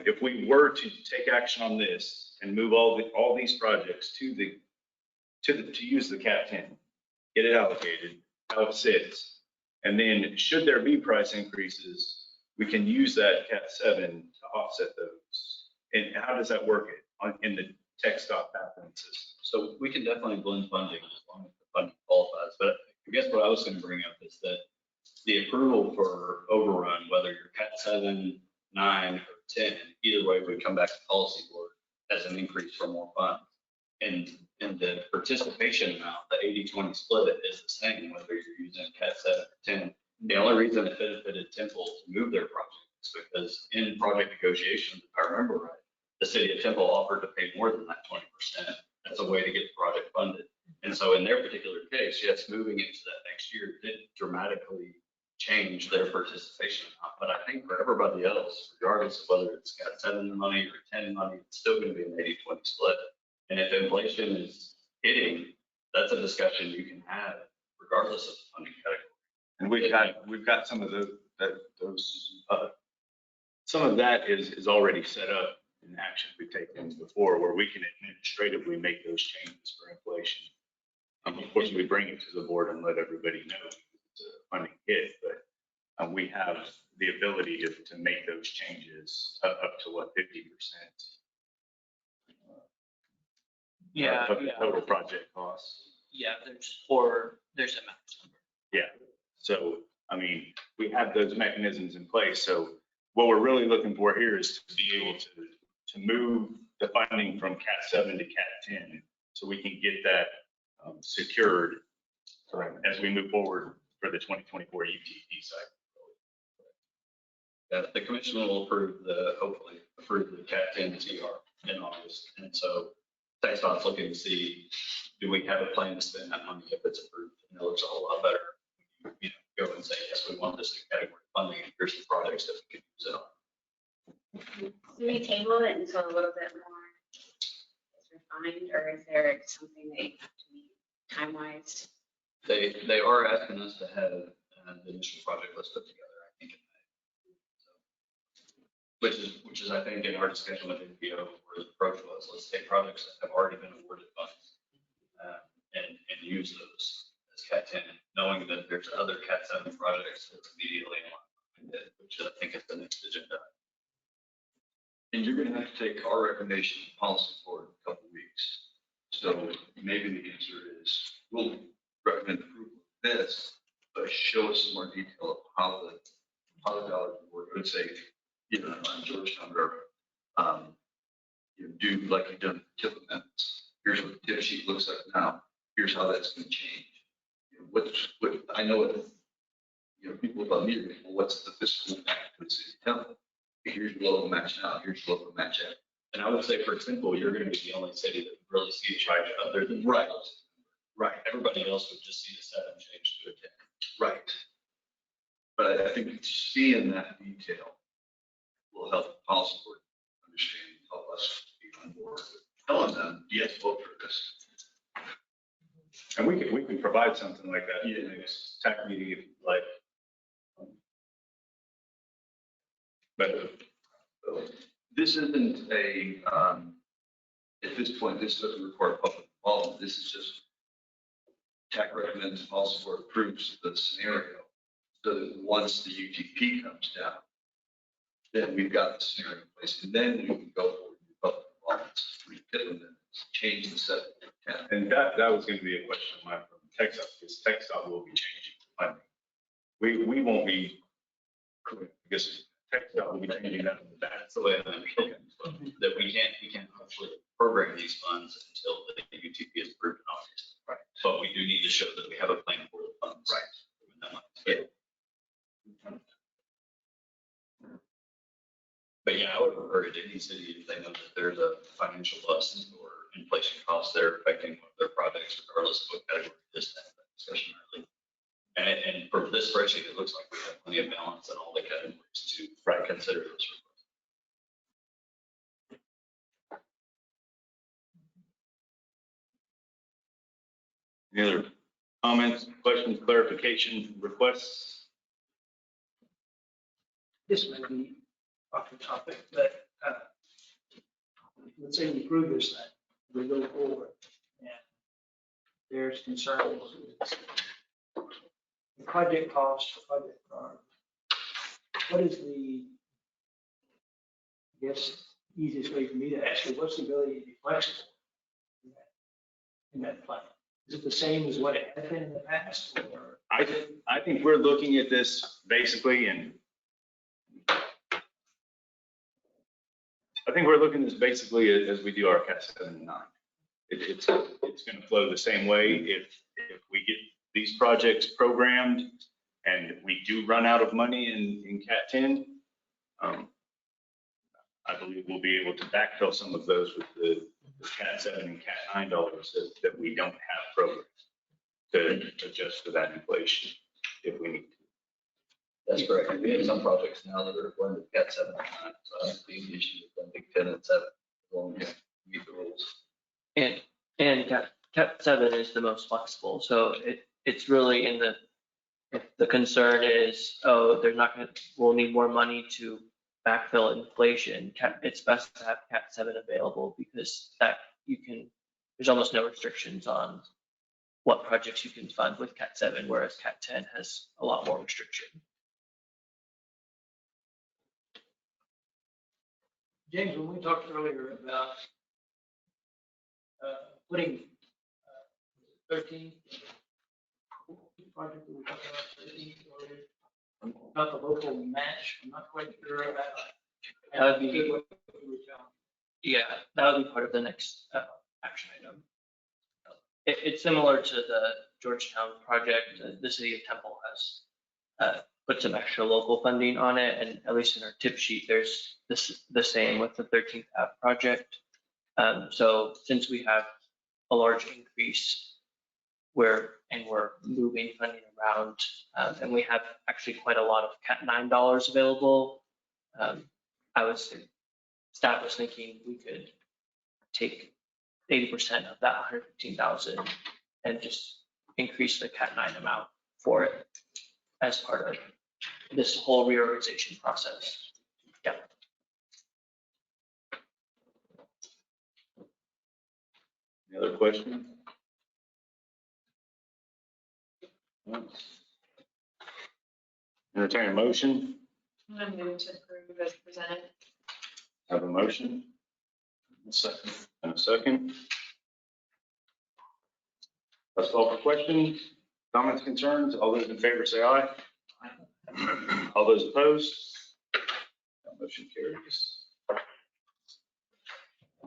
If we were to take action on this and move all these projects to use the CAT 10, get it allocated, how it sits, and then should there be price increases, we can use that CAT 7 to offset those. And how does that work in the tech stop background system? So we can definitely blend funding as long as the funding qualifies. But I guess what I was going to bring up is that the approval for overrun, whether you're CAT 7, 9, or 10, either way would come back to policy board as an increase for more funds. And the participation amount, the 80-20 split is the same, whether you're using CAT 7 or 10. The only reason it benefited Temple to move their project is because in project negotiations, if I remember right, the city of Temple offered to pay more than that 20% as a way to get the project funded. And so in their particular case, yes, moving into that next year did dramatically change their participation amount. But I think for everybody else, regardless of whether it's got 7 money or 10 money, it's still going to be an 80-20 split. And if inflation is hitting, that's a discussion you can have regardless of the funding category. And we've got some of some of that is already set up in action we've taken before, where we can administratively make those changes for inflation. Of course, we bring it to the board and let everybody know it's a funding hit, but we have the ability to make those changes up to what, 50%? Yeah, Of the total project costs. Yeah, there's a max number. Yeah, so I mean, we have those mechanisms in place. So what we're really looking for here is to be able to move the funding from Cat 7 to Cat 10 so we can get that secured as we move forward for the 2024 UTP cycle. The commission will hopefully approve the Cat 10 TR in August. And so TxDOT's looking to see, do we have a plan to spend that money if it's approved? And it looks a whole lot better. You know, go and say, yes, we want this new category of funding. Here's the projects that we can use it on. Do we table it until a little bit more is refined, or is there something that you have to meet time-wise? They are asking us to have the initial project list put together, I think, in May. So, which is, I think, in our discussion with NPO, where the approach was, let's take projects that have already been awarded funds and use those as Cat 10, knowing that there's other Cat 7 projects that are immediately in line, which I think is the next agenda. And you're gonna have to take our recommendation and policy forward in a couple of weeks. So maybe the answer is, we'll recommend approval of this, but show us some more detail of how the dollars work. I would say, you know, on Georgetown Railroad, you know, do like you've done with TIP amendments. Here's what the TIP sheet looks like now. Here's how that's gonna change. You know, what I know, you know, people about me are going, well, what's the fiscal impact to the city of Temple? Here's your local match now, here's your local match out. And I would say, for example, you're going to be the only city that would really see a change other than. Right. Right. Everybody else would just see the 7 change to a 10. Right. But I think seeing that detail will help the policy board understand, help us be on board with telling them, yes, vote for this. And we can provide something like that in the next TAC meeting if you'd like. But This isn't at this point, this doesn't require public involvement. This is just TAC recommends, policy board approves the scenario. So that once the UTP comes down, then we've got the scenario in place, and then we can go for the public involvement. We can then change the set. and that was going to be a question of mine from TxDOT, because TxDOT will be changing funding. We won't be, I guess TxDOT will be changing that. That's the way I understand it. That we can't actually program these funds until the UTP is approved in August. Right. But we do need to show that we have a plan for the funds. Right. Yeah. But yeah, I would encourage any city, if they know that there's a financial loss or inflation costs that are affecting one of their projects, regardless of what category this is, that discussion early. And for this spreadsheet, it looks like we have plenty of balance in all the categories to consider those requests. Any other comments, questions, clarification, requests? This may be off the topic, but let's say we approve this thing, we go forward, and there's concerns with the project cost, project price. What is the, I guess, easiest way for me to ask you, what's the ability to be flexible in that plan? Is it the same as what it has been in the past, or? I think we're looking at this basically, and I think we're looking at this basically as we do our Cat 7 and 9. It's going to flow the same way if we get these projects programmed and we do run out of money in Cat 10. I believe we'll be able to backfill some of those with the Cat 7 and Cat 9 dollars that we don't have programmed to adjust for that inflation if we need to. That's correct. We have some projects now that are blended Cat 7 and 9, so I don't see any issue with blending 10 and 7, as long as we meet the rules. And Cat 7 is the most flexible, so it's really if the concern is, oh, we'll need more money to backfill inflation, it's best to have Cat 7 available, because there's almost no restrictions on what projects you can fund with Cat 7, whereas Cat 10 has a lot more restriction. James, when we talked earlier about putting 13 project that we talked about, 13 earlier, About the local match, I'm not quite sure about. That would be, yeah, that would be part of the next action item. It's similar to the Georgetown project. The city of Temple has put some extra local funding on it, and at least in our tip sheet, there's the same with the 13th Ave project. So since we have a large increase, we're moving funding around, and we have actually quite a lot of Cat 9 dollars available. Staff was thinking we could take 80% of that 115,000 and just increase the Cat 9 amount for it as part of this whole reorganization process. Yeah. Any other questions? Entertain a motion. I'm going to approve as presented. Have a motion. Second. And a second. Let's call for questions, comments, concerns. All those in favor say aye. All those opposed? That motion carries.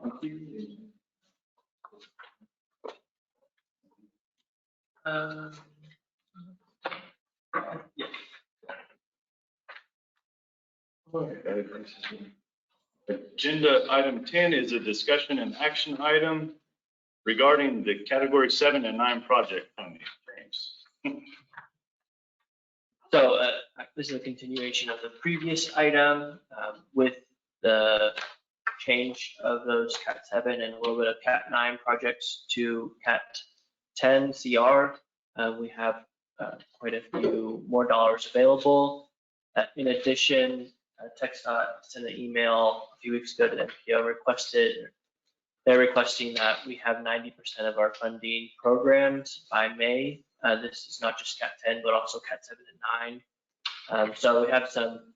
Thank you. Yeah. Agenda item 10 is a discussion and action item regarding the category 7 and 9 project funding. James. So this is a continuation of the previous item with the change of those Cat 7 and a little bit of Cat 9 projects to Cat 10 CR. We have quite a few more dollars available. In addition, TxDOT sent an email a few weeks ago to MPO they're requesting that we have 90% of our funding programmed by May. This is not just Cat 10, but also Cat 7 and 9. So we have some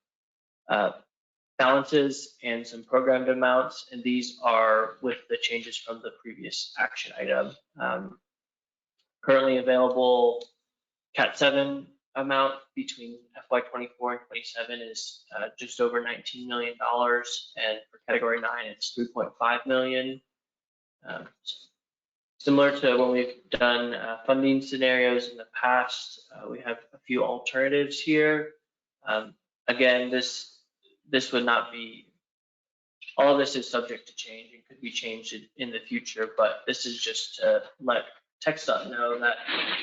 balances and some programmed amounts, and these are with the changes from the previous action item. Currently available Cat 7 amount between FY24 and 27 is just over $19 million, and for category 9, it's 3.5 million. Similar to when we've done funding scenarios in the past, we have a few alternatives here. Again, this would not be, all of this is subject to change and could be changed in the future, but this is just to let TxDOT know that,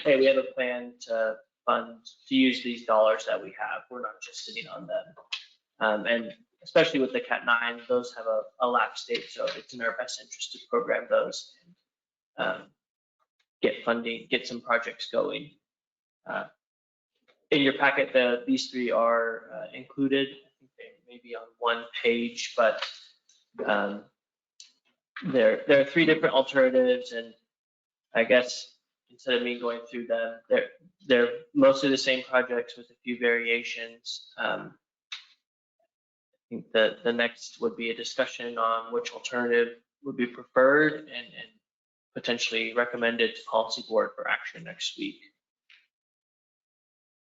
hey, we have a plan to use these dollars that we have. We're not just sitting on them. And especially with the Cat 9, those have a lapse date, so it's in our best interest to program those and get funding, get some projects going. In your packet, these three are included. I think they may be on one page, but there are three different alternatives, and I guess instead of me going through them, they're mostly the same projects with a few variations. I think the next would be a discussion on which alternative would be preferred and potentially recommended to policy board for action next week.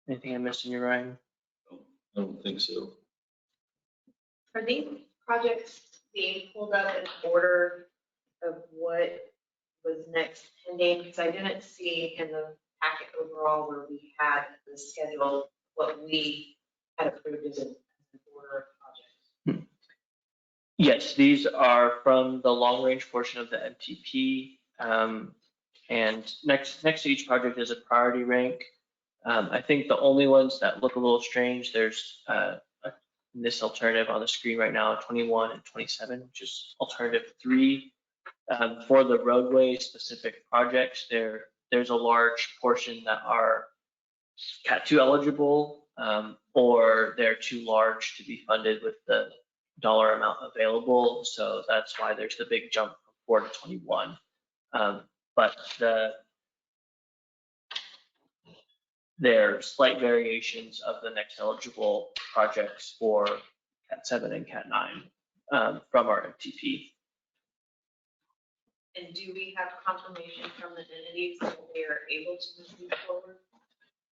Anything I missed in your Ryan? I don't think so. Are these projects being pulled up in order of what was next pending? Because I didn't see in the packet overall where we had the schedule, what we had approved as an order of projects. Yes, these are from the long range portion of the MTP. And next to each project is a priority rank. I think the only ones that look a little strange, there's this alternative on the screen right now, 21 and 27, which is alternative 3. For the roadway specific projects, there's a large portion that are Cat 2 eligible, or they're too large to be funded with the dollar amount available. So that's why there's the big jump from 4 to 21. But there are slight variations of the next eligible projects for Cat 7 and Cat 9 from our MTP. And do we have confirmation from the entities that they are able to move forward?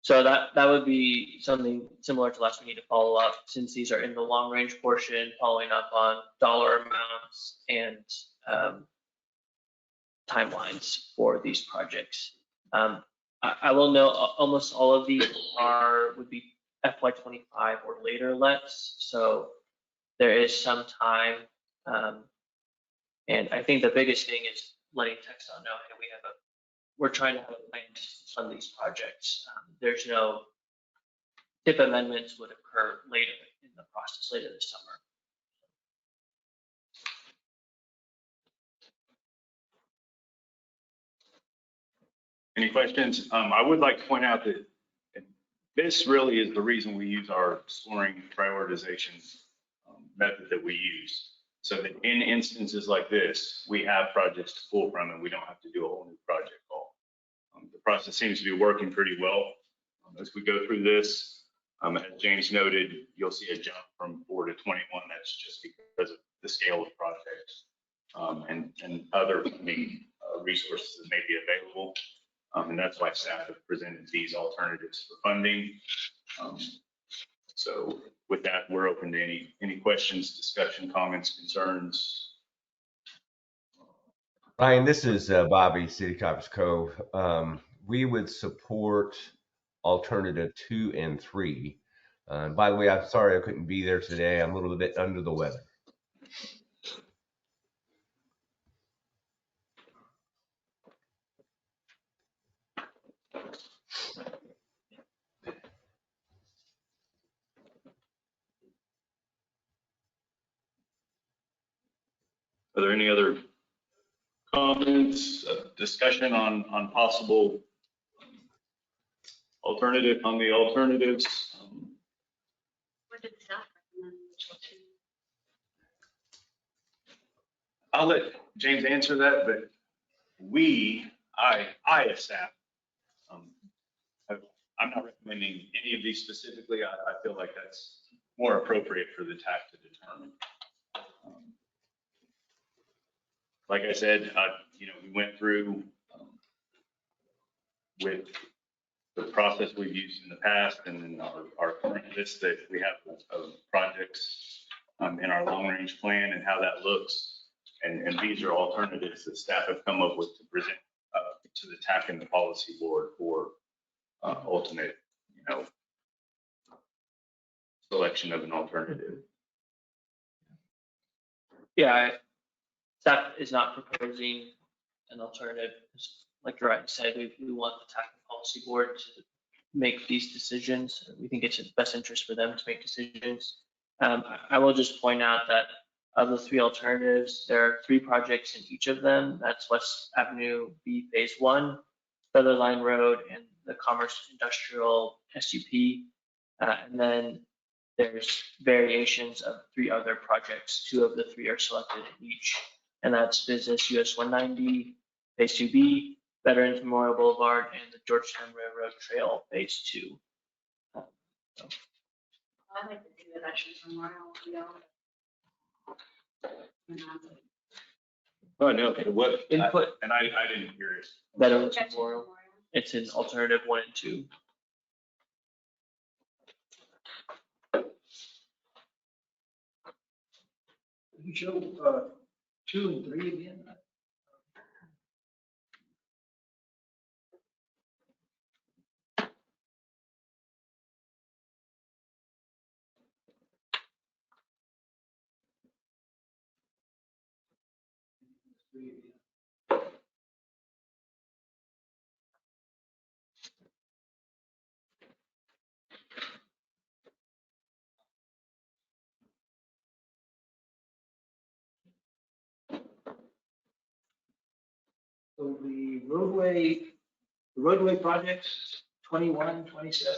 So that would be something similar to last, we need to follow up, since these are in the long range portion, following up on dollar amounts and timelines for these projects. I will note almost all of these would be FY25 or later lets, so there is some time. And I think the biggest thing is letting Texas know, hey, we're trying to have a plan to fund these projects. There's no TIP amendments would occur later in the process, later this summer. Any questions? I would like to point out that this really is the reason we use our scoring prioritization method that we use. So that in instances like this, we have projects to pull from and we don't have to do a whole new project call. The process seems to be working pretty well. As we go through this, as James noted, you'll see a jump from 4 to 21. That's just because of the scale of projects and other funding resources that may be available. And that's why staff have presented these alternatives for funding. So with that, we're open to any questions, discussion, comments, concerns. Ryan, this is Bobby, City Coppers Cove. We would support alternative 2 and 3. By the way, I'm sorry I couldn't be there today. I'm a little bit under the weather. Are there any other comments, discussion on possible alternative on the alternatives? What did staff recommend? I'll let James answer that, but I as staff, I'm not recommending any of these specifically. I feel like that's more appropriate for the TAC to determine. Like I said, we went through with the process we've used in the past and then our current list that we have of projects in our long range plan and how that looks. And these are alternatives that staff have come up with to present to the TAC and the policy board for ultimate, selection of an alternative. Yeah, staff is not proposing an alternative. Like Ryan said, we want the TAC and policy board to make these decisions. We think it's in the best interest for them to make decisions. I will just point out that of the 3 alternatives, there are 3 projects in each of them. That's West Avenue B Phase 1, Featherline Road, and the Commerce Industrial SUP. And then there's variations of 3 other projects. 2 of the 3 are selected in each, and that's Business US 190, Phase 2B, Veterans Memorial Boulevard, and the Georgetown Railroad Trail Phase 2. I like to see the Veterans Memorial. Oh, no, what? Input. And I didn't hear it. Veterans Memorial. It's in alternative 1 and 2. Can you show 2 and 3 again? So the roadway projects, 21, 27,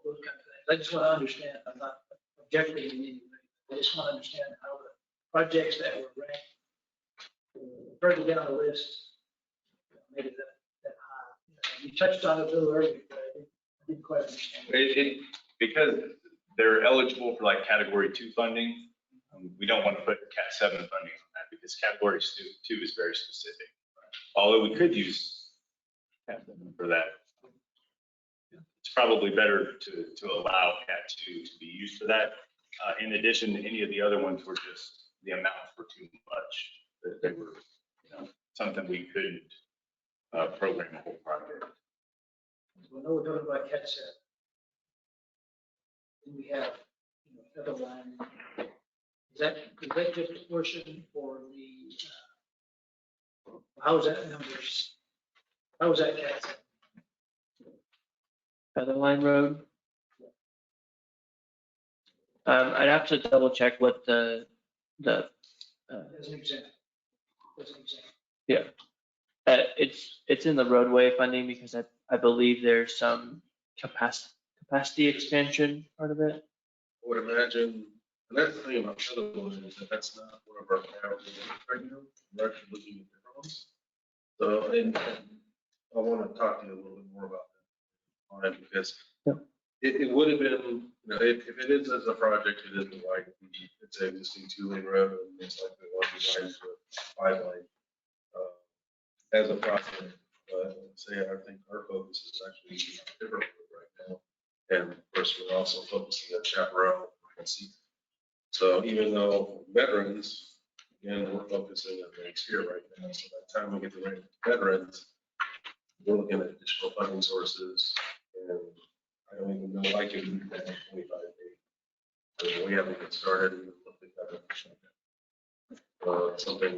those kind of things. I just want to understand, I'm not objecting in any way. I just want to understand how the projects that were ranked further down the list made it that high. You touched on it a little earlier, but I didn't quite understand. Because they're eligible for like category 2 funding, we don't want to put cat 7 funding on that because category 2 is very specific. Although we could use cat 7 for that. It's probably better to allow Cat 2 to be used for that. In addition, any of the other ones were just, the amounts were too much. They were, something we couldn't program a whole project. So I know we're talking about Cat 7. Then we have, other line. Is that just a portion for the, how's that numbers? How is that Cat 7? Featherline Road. I'd have to double check what the As an example. As an example. it's in the roadway funding because I believe there's some capacity expansion part of it. I would imagine, and that's the thing about Sutherland is that that's not one of our priorities right now. We're actually looking at different ones. So, and I want to talk to you a little bit more about that on it because Yeah. it would have been, if it is as a project, it is like, it's an existing 2-lane road and it's like we want to widen to a 5-lane as a project. But say, I think our focus is actually different right now. And of course, we're also focusing on chaparral and sea. So even though veterans, again, we're focusing on things here right now. So by the time we get to veterans, we're looking at additional funding sources. And I don't even know I can meet that in 25 days. I mean, we haven't even started. Even looking at something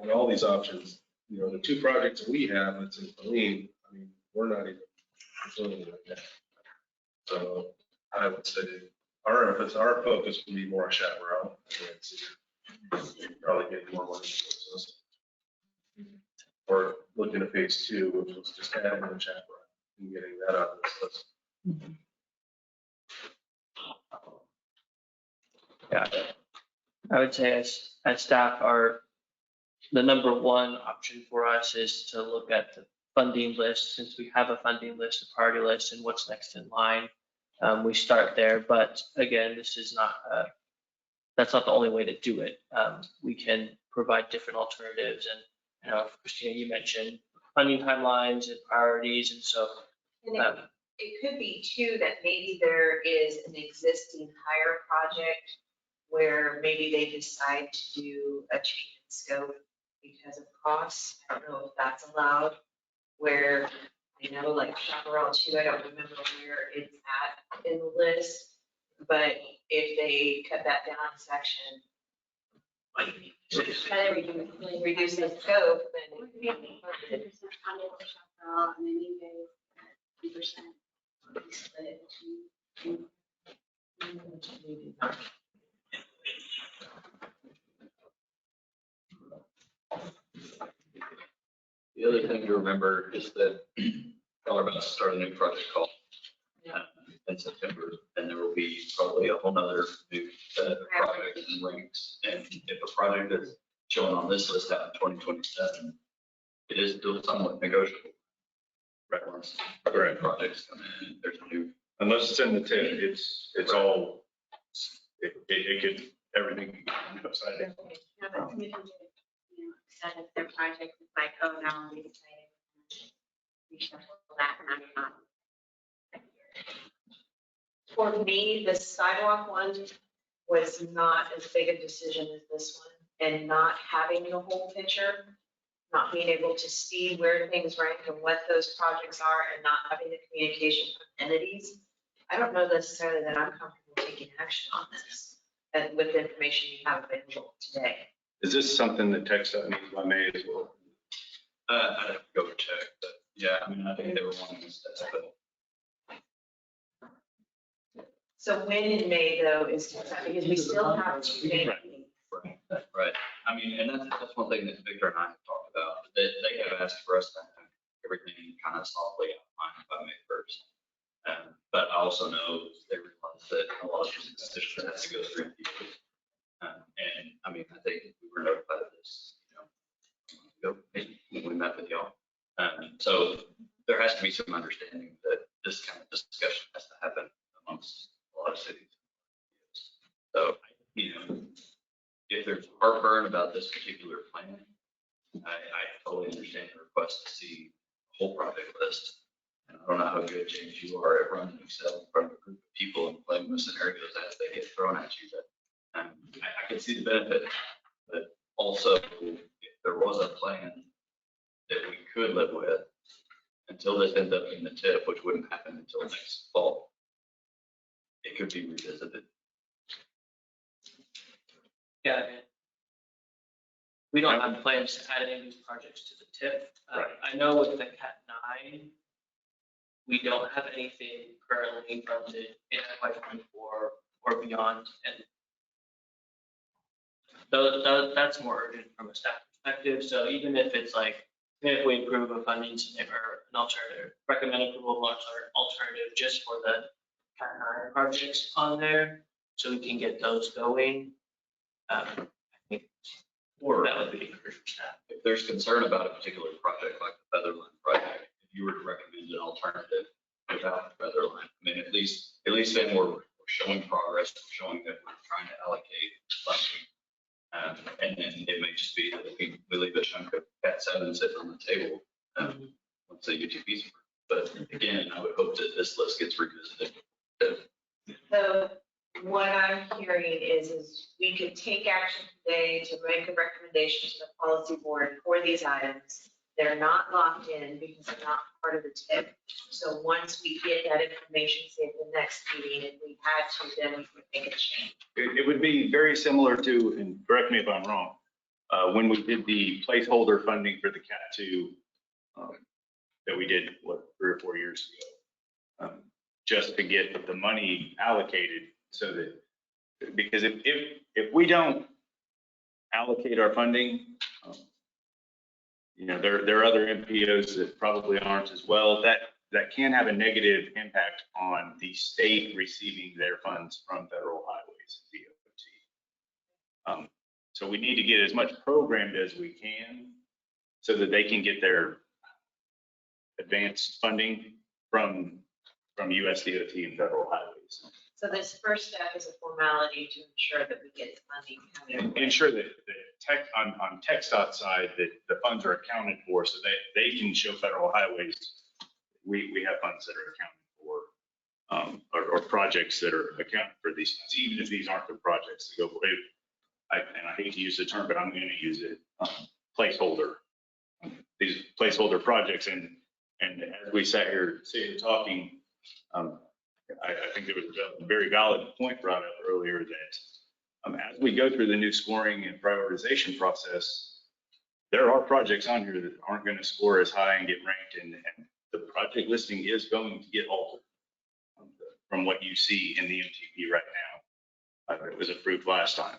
on all these options. The 2 projects that we have, it's in Killeen, I mean, we're not even pursuing it right now. So I would say our focus would be more on chaparral. Probably getting more money towards us. Or looking at phase 2, which was just adding the chaparral and getting that out of this list. Yeah, I would say as staff the number one option for us is to look at the funding list, since we have a funding list, a priority list, and what's next in line. We start there, but again, this is not, that's not the only way to do it. We can provide different alternatives and, Christina, you mentioned funding timelines and priorities, and so. And it could be too that maybe there is an existing higher project where maybe they decide to do a change in scope because of costs. I don't know if that's allowed, where, like Chaparral 2, I don't remember where it's at in the list, but if they cut that down a section, reduce the scope, then. And then you guys 2% split between. The other thing to remember is that y'all are about to start a new project called in September, and there will be probably a whole nother new set of projects and ranks. And if a project is shown on this list out in 2027, it is still somewhat negotiable. Right, once other projects come in, there's a new. Unless it's in the TIF, it's all, it could, everything could be upside down. Yeah, but commission set up their project, it's like, oh, now we decided we shuffle that and I'm not. For me, the sidewalk one was not as big a decision as this one, and not having the whole picture, not being able to see where things rank and what those projects are, and not having the communication from entities. I don't know necessarily that I'm comfortable taking action on this, and with the information you have available today. Is this something that TechStop needs by May as well? I'd have to go check, but yeah, I mean, I think they were wanting us to have it. So when in May though is, because we still have 2 May meetings. Right. I mean, and that's one thing that Victor and I have talked about, that they have asked for us to have everything kind of softly outlined by May 1st. But I also know they realize that a lot of this decision has to go through people. And I mean, I think we were notified of this, when we met with y'all. So there has to be some understanding that this kind of discussion has to happen amongst a lot of cities. So, if there's heartburn about this particular plan, I totally understand the request to see the whole project list. And I don't know how good, James, you are at running Excel in front of a group of people and playing with scenarios as they get thrown at you, but I can see the benefit. But also, if there was a plan that we could live with until this ends up in the tip, which wouldn't happen until next fall, it could be revisited. Yeah, I mean, we don't have plans to add any of these projects to the tip. Right. I know with the Cat 9, we don't have anything currently funded in FY '24 or beyond. And that's more urgent from a staff perspective. So even if it's like, even if we approve a funding or an alternative, recommend approval of alternative just for the Cat 9 projects on there, so we can get those going. I think Or that would be encouraging for staff. if there's concern about a particular project like the Featherline project, if you were to recommend an alternative without the Featherline, I mean, at least then we're showing progress, we're showing that we're trying to allocate funding. And then it may just be that we leave a chunk of Cat 7 sitting on the table once the UTP's approved. But again, I would hope that this list gets revisited. So what I'm hearing is we could take action today to make a recommendation to the policy board for these items. They're not locked in because they're not part of the tip. So once we get that information, say at the next meeting, if we had to, then we could make a change. It would be very similar to, and correct me if I'm wrong, when we did the placeholder funding for the Cat 2 that we did, 3 or 4 years ago, just to get the money allocated so that, because if we don't allocate our funding, there are other MPOs that probably aren't as well. That can have a negative impact on the state receiving their funds from federal highways, DOT. So we need to get as much programmed as we can so that they can get their advanced funding from US DOT and federal highways. So this first step is a formality to ensure that we get the funding coming. And ensure that on TxDOT side, that the funds are accounted for so that they can show federal highways, we have funds that are accounted for, or projects that are accounted for these funds, even if these aren't the projects to go for. And I hate to use the term, but I'm going to use it, placeholder. These placeholder projects, and as we sat here talking, I think there was a very valid point brought up earlier that as we go through the new scoring and prioritization process, there are projects on here that aren't going to score as high and get ranked, and the project listing is going to get altered from what you see in the MTP right now. It was approved last time.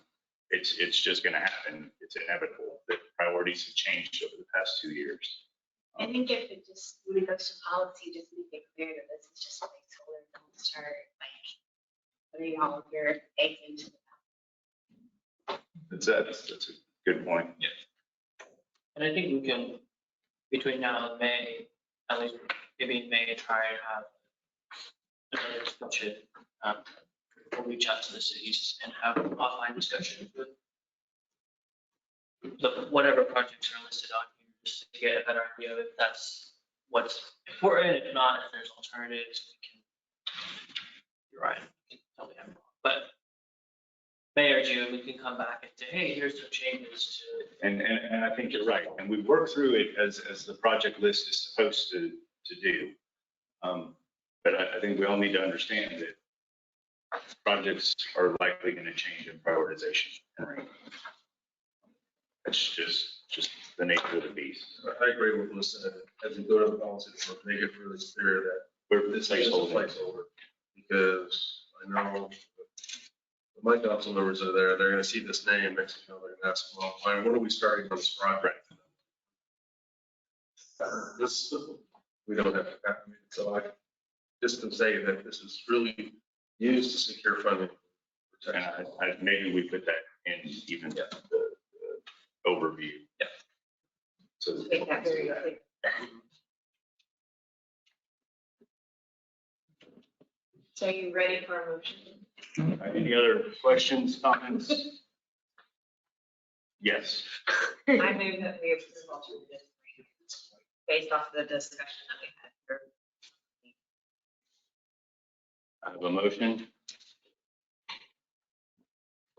It's just going to happen. It's inevitable that priorities have changed over the past 2 years. I think if it just, when it goes to policy, just make it clear that this is just a placeholder, don't start like putting all of your eggs into the That's a good point. Yeah. And I think we can, between now and May, at least maybe in May, try and have another discussion. We'll reach out to the cities and have offline discussions with whatever projects are listed on here, just to get a better idea of if that's what's important. If not, if there's alternatives, we can, you're right, we can tell me I'm wrong. But May or June, we can come back and say, hey, here's some changes to. And I think you're right. And we work through it as the project list is supposed to do. But I think we all need to understand that projects are likely going to change in prioritization. It's just the nature of the beast. I agree with Melissa. As we go to the policy, we'll make it really clear that this is a placeholder. Because I know my council members are there, they're gonna see this name next, they're gonna ask, well, why, when are we starting on this project? This, we don't have, so just to say that this is really used to secure funding. And maybe we put that in even the overview. Yeah. So make that very clear. So are you ready for a motion? Any other questions, comments? Yes. I move that we approve alternative based off of the discussion that we had here. I have a motion.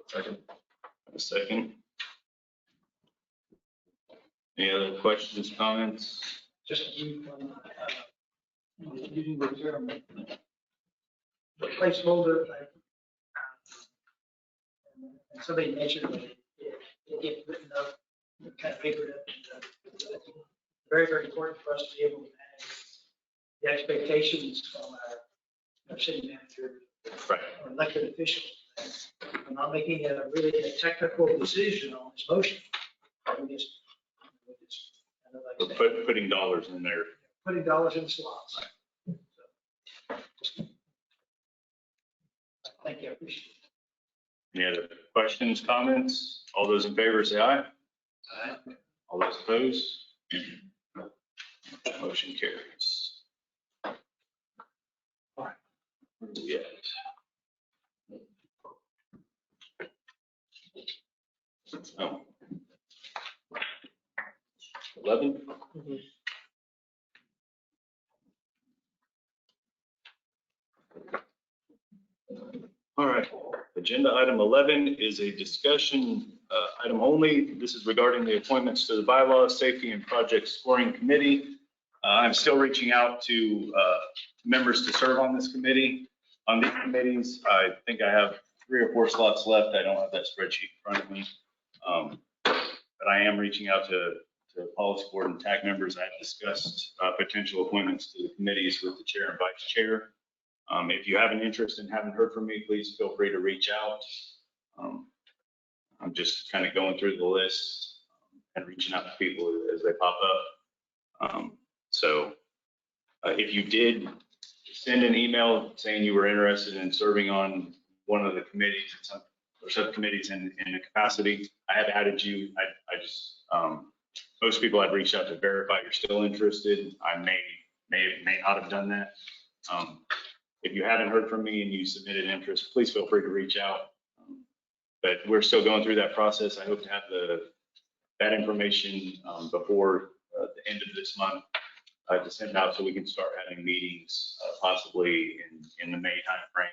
Second. A second. Any other questions, comments? Just a brief one, using the term, the placeholder, like, and somebody mentioned that it gets written up, kind of papered up. Very, very important for us to be able to manage the expectations from our city manager, Right. or elected officials. We're not making a really technical decision on this motion. We just kind of like Putting dollars in there. putting dollars in slots. So, thank you, I appreciate it. Any other questions, comments? All those in favor say aye. Aye. All those opposed? Motion carries. All right. Where are we at? Oh. 11? All right, agenda item 11 is a discussion item only. This is regarding the appointments to the Bylaws, Safety and Project Scoring Committee. I'm still reaching out to members to serve on this committee. On these committees, I think I have 3 or 4 slots left. I don't have that spreadsheet in front of me. But I am reaching out to policy board and TAC members. I've discussed potential appointments to the committees with the chair and vice chair. If you have an interest and haven't heard from me, please feel free to reach out. I'm just kind of going through the list and reaching out to people as they pop up. So if you did send an email saying you were interested in serving on one of the committees or subcommittees in a capacity, I have added you. I just, most people I've reached out to verify you're still interested. I may not have done that. If you haven't heard from me and you submitted interest, please feel free to reach out. But we're still going through that process. I hope to have that information before the end of this month to send out so we can start having meetings possibly in the May timeframe.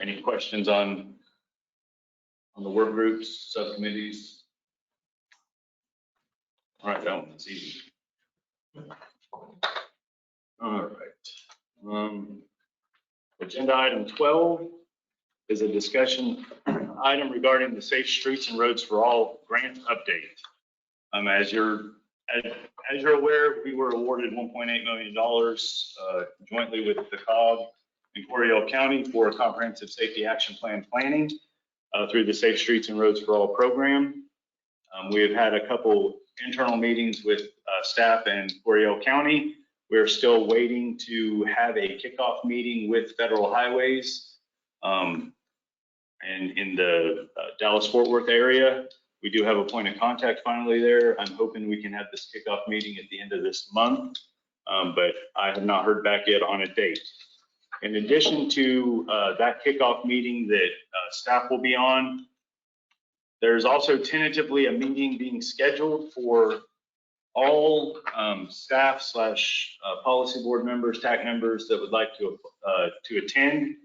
Any questions on the work groups, subcommittees? All right, that one's easy. All right. Agenda item 12 is a discussion item regarding the Safe Streets and Roads for All grant update. As you're aware, we were awarded $1.8 million jointly with the COG and Coryell County for a comprehensive safety action plan planning through the Safe Streets and Roads for All program. We have had a couple internal meetings with staff and Coryell County. We're still waiting to have a kickoff meeting with Federal Highways and in the Dallas-Fort Worth area. We do have a point of contact finally there. I'm hoping we can have this kickoff meeting at the end of this month, but I have not heard back yet on a date. In addition to that kickoff meeting that staff will be on, there's also tentatively a meeting being scheduled for all staff / policy board members, TAC members that would like to attend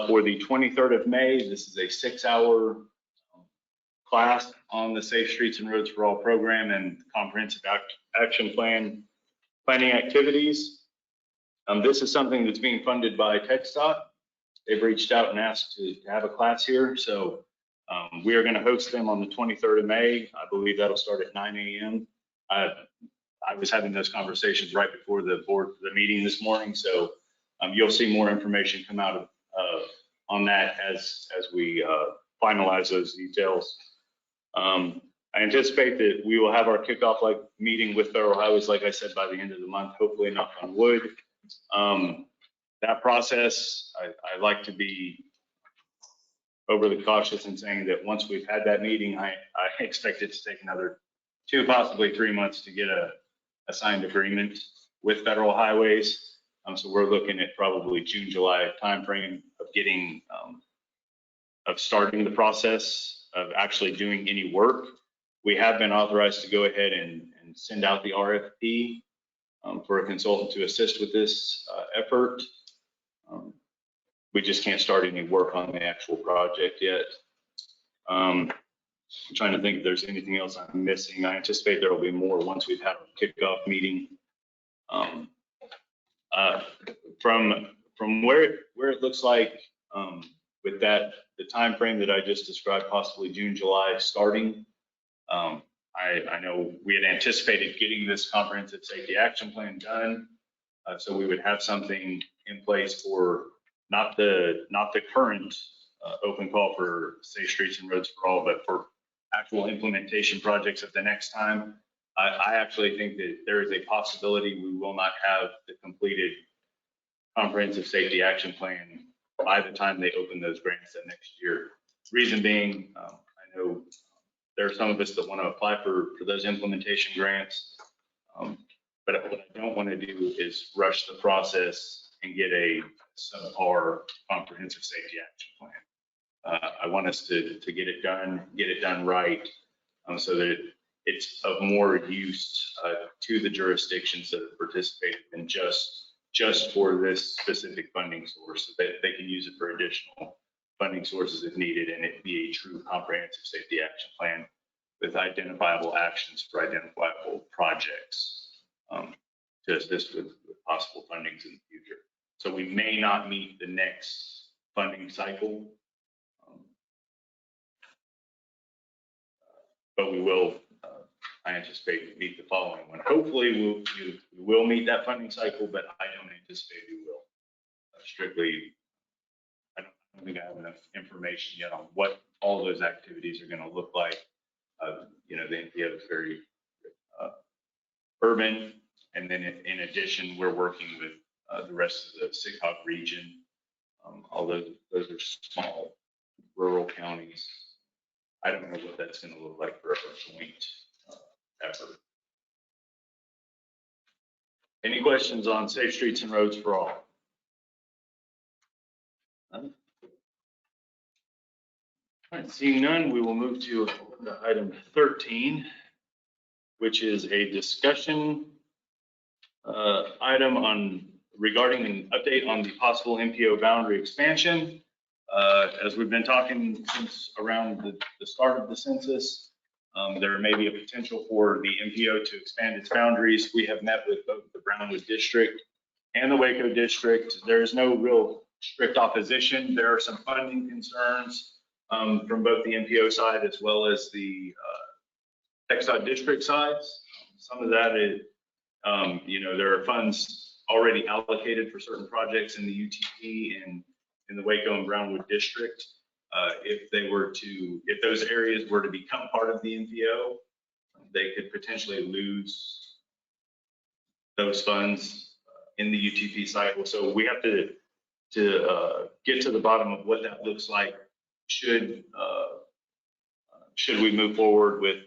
for the 23rd of May. This is a 6-hour class on the Safe Streets and Roads for All program and comprehensive action planning activities. This is something that's being funded by TxDOT. They've reached out and asked to have a class here. So we are going to host them on the 23rd of May. I believe that'll start at 9 a.m. I was having those conversations right before the meeting this morning. So you'll see more information come out of on that as we finalize those details. I anticipate that we will have our kickoff meeting with Federal Highways, like I said, by the end of the month, hopefully, knock on wood. That process, I like to be overly cautious in saying that once we've had that meeting, I expect it to take another 2, possibly 3 months to get a signed agreement with Federal Highways. So we're looking at probably June, July timeframe of getting, of starting the process of actually doing any work. We have been authorized to go ahead and send out the RFP for a consultant to assist with this effort. we just can't start any work on the actual project yet. I'm trying to think if there's anything else I'm missing. I anticipate there will be more once we've had our kickoff meeting. From where it looks like, with that, the time frame that I just described, possibly June, July starting, I know we had anticipated getting this comprehensive safety action plan done. So we would have something in place for not the current open call for safe streets and roads for all, but for actual implementation projects at the next time. I actually think that there is a possibility we will not have the completed comprehensive safety action plan by the time they open those grants the next year. Reason being, I know there are some of us that want to apply for those implementation grants. But what I don't want to do is rush the process and get a subpar comprehensive safety action plan. I want us to get it done right, so that it's of more use to the jurisdictions that have participated than just for this specific funding source, so that they can use it for additional funding sources if needed, and it be a true comprehensive safety action plan with identifiable actions for identifiable projects, to assist with possible fundings in the future. So we may not meet the next funding cycle, but we will, I anticipate, meet the following one. Hopefully we will meet that funding cycle, but I don't anticipate we will. Strictly, I don't think I have enough information yet on what all those activities are going to look like. The NPO is very urban, and then in addition, we're working with the rest of the SIGHOG region. Although those are small rural counties, I don't know what that's going to look like for a joint effort. Any questions on safe streets and roads for all? None? All right, seeing none, we will move to item 13, which is a discussion item regarding an update on the possible MPO boundary expansion. As we've been talking since around the start of the census, there may be a potential for the MPO to expand its boundaries. We have met with both the Brownwood District and the Waco District. There is no real strict opposition. There are some funding concerns from both the MPO side as well as the TxDOT district sides. Some of that is, there are funds already allocated for certain projects in the UTP and in the Waco and Brownwood District. If those areas were to become part of the MPO, they could potentially lose those funds in the UTP cycle. So we have to get to the bottom of what that looks like. Should we move forward with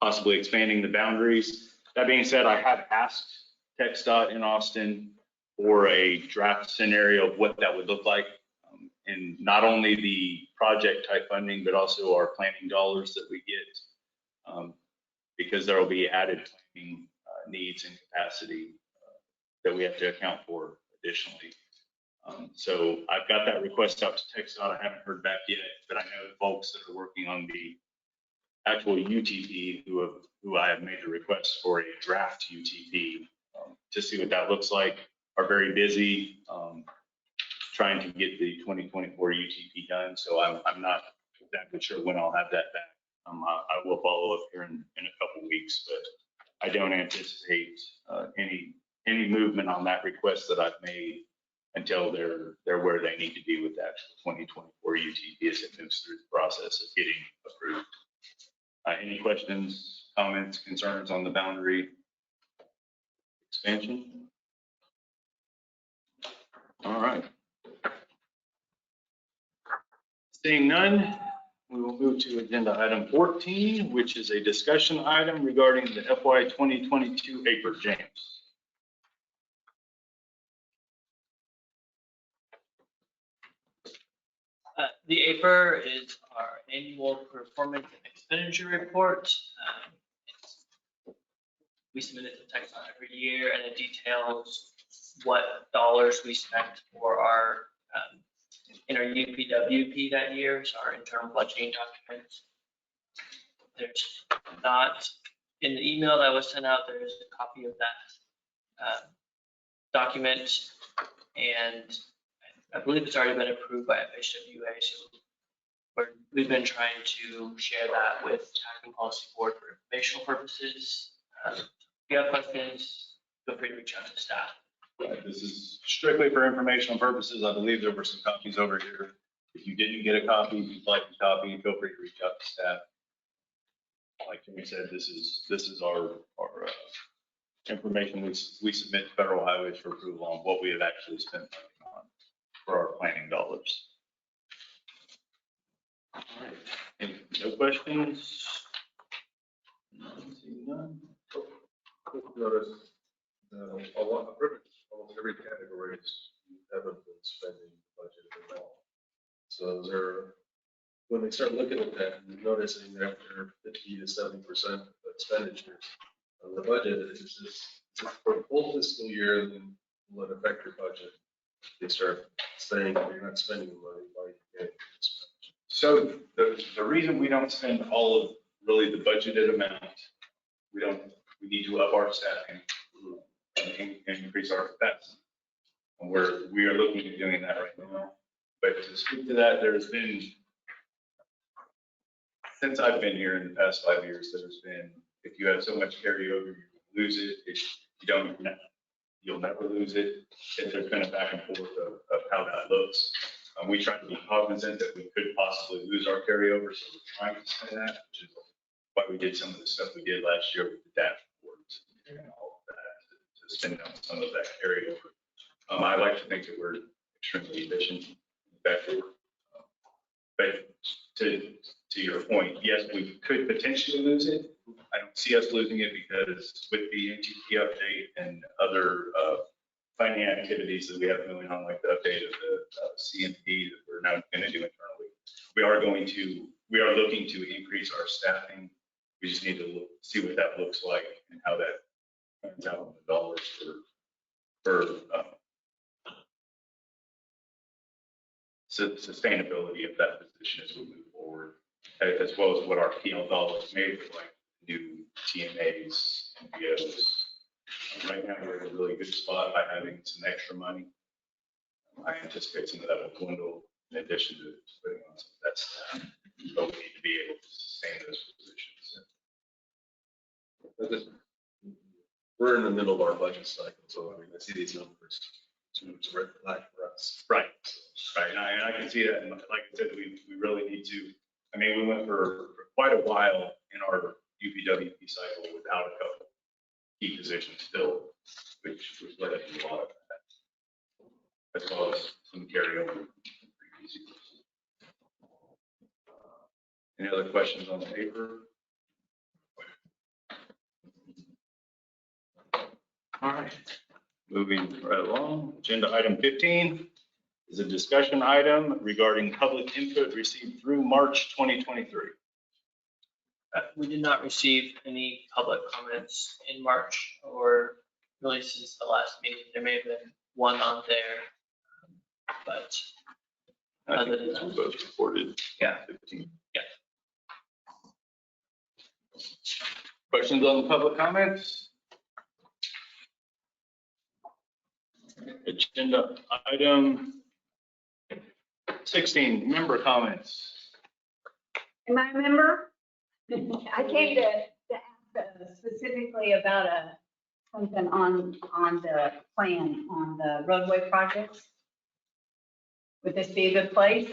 possibly expanding the boundaries? That being said, I have asked TxDOT in Austin for a draft scenario of what that would look like, and not only the project type funding, but also our planning dollars that we get, because there will be added planning needs and capacity that we have to account for additionally. So I've got that request out to TxDOT. I haven't heard back yet, but I know the folks that are working on the actual UTP who I have made the request for a draft UTP to see what that looks like, are very busy trying to get the 2024 UTP done. So I'm not exactly sure when I'll have that back. I will follow up here in a couple weeks, but I don't anticipate any movement on that request that I've made until they're where they need to be with the actual 2024 UTP as it moves through the process of getting approved. Any questions, comments, concerns on the boundary expansion? All right. Seeing none, we will move to agenda item 14, which is a discussion item regarding the FY 2022 APR. James. The APR is our annual performance and expenditure report. We submit it to TxDOT every year, and it details what dollars we spent for our in our UPWP that year, so our internal budgeting documents. There's not, in the email that was sent out, there is a copy of that document, and I believe it's already been approved by FHWA, so we've been trying to share that with Tax and Policy Board for informational purposes. If you have questions, feel free to reach out to staff. This is strictly for informational purposes. I believe there were some copies over here. If you didn't get a copy, if you'd like a copy, feel free to reach out to staff. Like Jimmy said, this is our information we submit to federal highways for approval on what we have actually spent money on for our planning dollars. All right. Any, no questions? None? Notice, a lot of almost every category haven't been spending the budget at all. So is there, when they start looking at that and noticing that after 50 to 70% of expenditures on the budget, it's just for the full fiscal year, and then will it affect your budget? They start saying you're not spending the money, why you can't spend. So the reason we don't spend all of really the budgeted amount, we need to up our staffing and increase our capacity. And we are looking at doing that right now. But to speak to that, there's been, since I've been here in the past 5 years, there's been, if you have so much carryover, you lose it. If you don't, you'll never lose it. If there's been a back and forth of how that looks. We try to be cognizant that we could possibly lose our carryover, so we're trying to say that, which is why we did some of the stuff we did last year with the dashboards and all of that, to spend on some of that carryover. I like to think that we're extremely efficient and effective. But to your point, yes, we could potentially lose it. I don't see us losing it because with the NTP update and other finance activities that we have going on, like the update of the CMP that we're now going to do internally, we are looking to increase our staffing. We just need to see what that looks like and how that turns out in the dollars for sustainability of that position as we move forward, as well as what our PL dollars may look like, new TMAs and POs. Right now, we're in a really good spot by having some extra money. I anticipate some of that will dwindle in addition to putting on some of that staff, but we need to be able to sustain those positions. We're in the middle of our budget cycle, so I mean, I see these numbers. It's a red flag for us. Right. And I can see that. And like I said, we really need to, I mean, we went for quite a while in our UPWP cycle without a couple key positions still, which led to a lot of that, as well as some carryover. Any other questions on the paper? All right, moving right along. Agenda item 15 is a discussion item regarding public input received through March 2023. We did not receive any public comments in March or really since the last meeting. There may have been one on there, but I think other than these were that, both reported. Yeah. 15. Yeah. Questions on the public comments? Agenda item 16, member comments. Am I a member? I came to ask specifically about something on the plan on the roadway projects. Would this be a good place?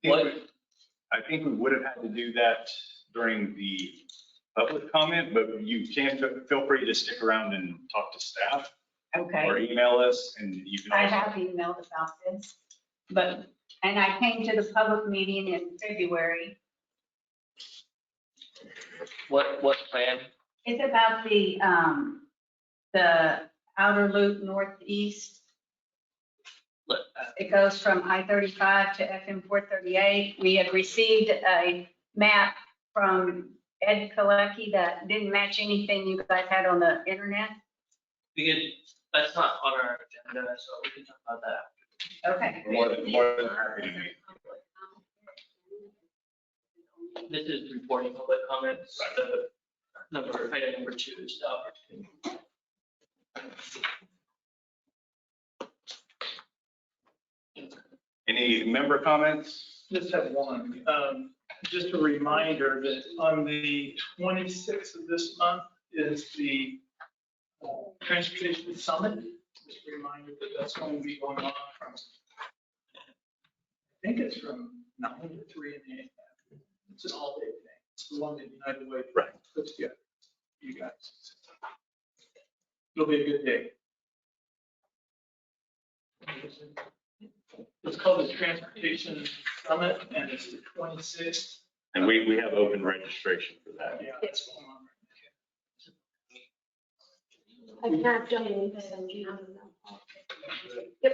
I think we would have had to do that during the public comment, but you can feel free to stick around and talk to staff. Okay. Or email us, and you can. I have emailed about this, and I came to the public meeting in February. what plan? It's about the outer loop northeast. It goes from I-35 to FM 438. We had received a map from Ed Kalecki that didn't match anything you guys had on the internet. That's not on our agenda, so we can talk about that. Okay. More than happy to meet. This is reporting public comments. Item number 2 is the opportunity. Any member comments? Just have one. Just a reminder that on the 26th of this month is the Transportation Summit. Just a reminder that that's going to be going on from, I think it's from 9 to 3:30. It's an all-day thing. It's the one that United Way puts together. You guys. It'll be a good day. It's called the Transportation Summit, and it's the 26th. And we have open registration for that. Yeah, it's going on. Yep.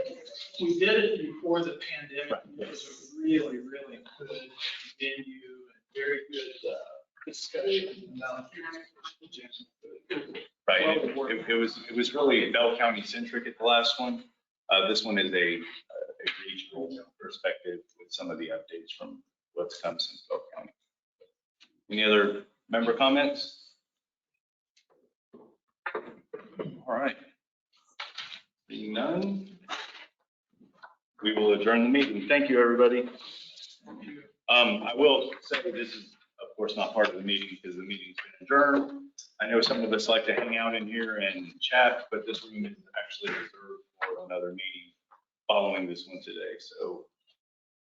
We did it before the pandemic. It was a really, really good venue and very good discussion about. Right. It was really Bell County centric at the last one. This one is a regional perspective with some of the updates from what's come since Bell County. Any other member comments? All right. Being none, we will adjourn the meeting. Thank you, everybody. I will say this is, of course, not part of the meeting because the meeting's been adjourned. I know some of us like to hang out in here and chat, but this room is actually reserved for another meeting following this one today. So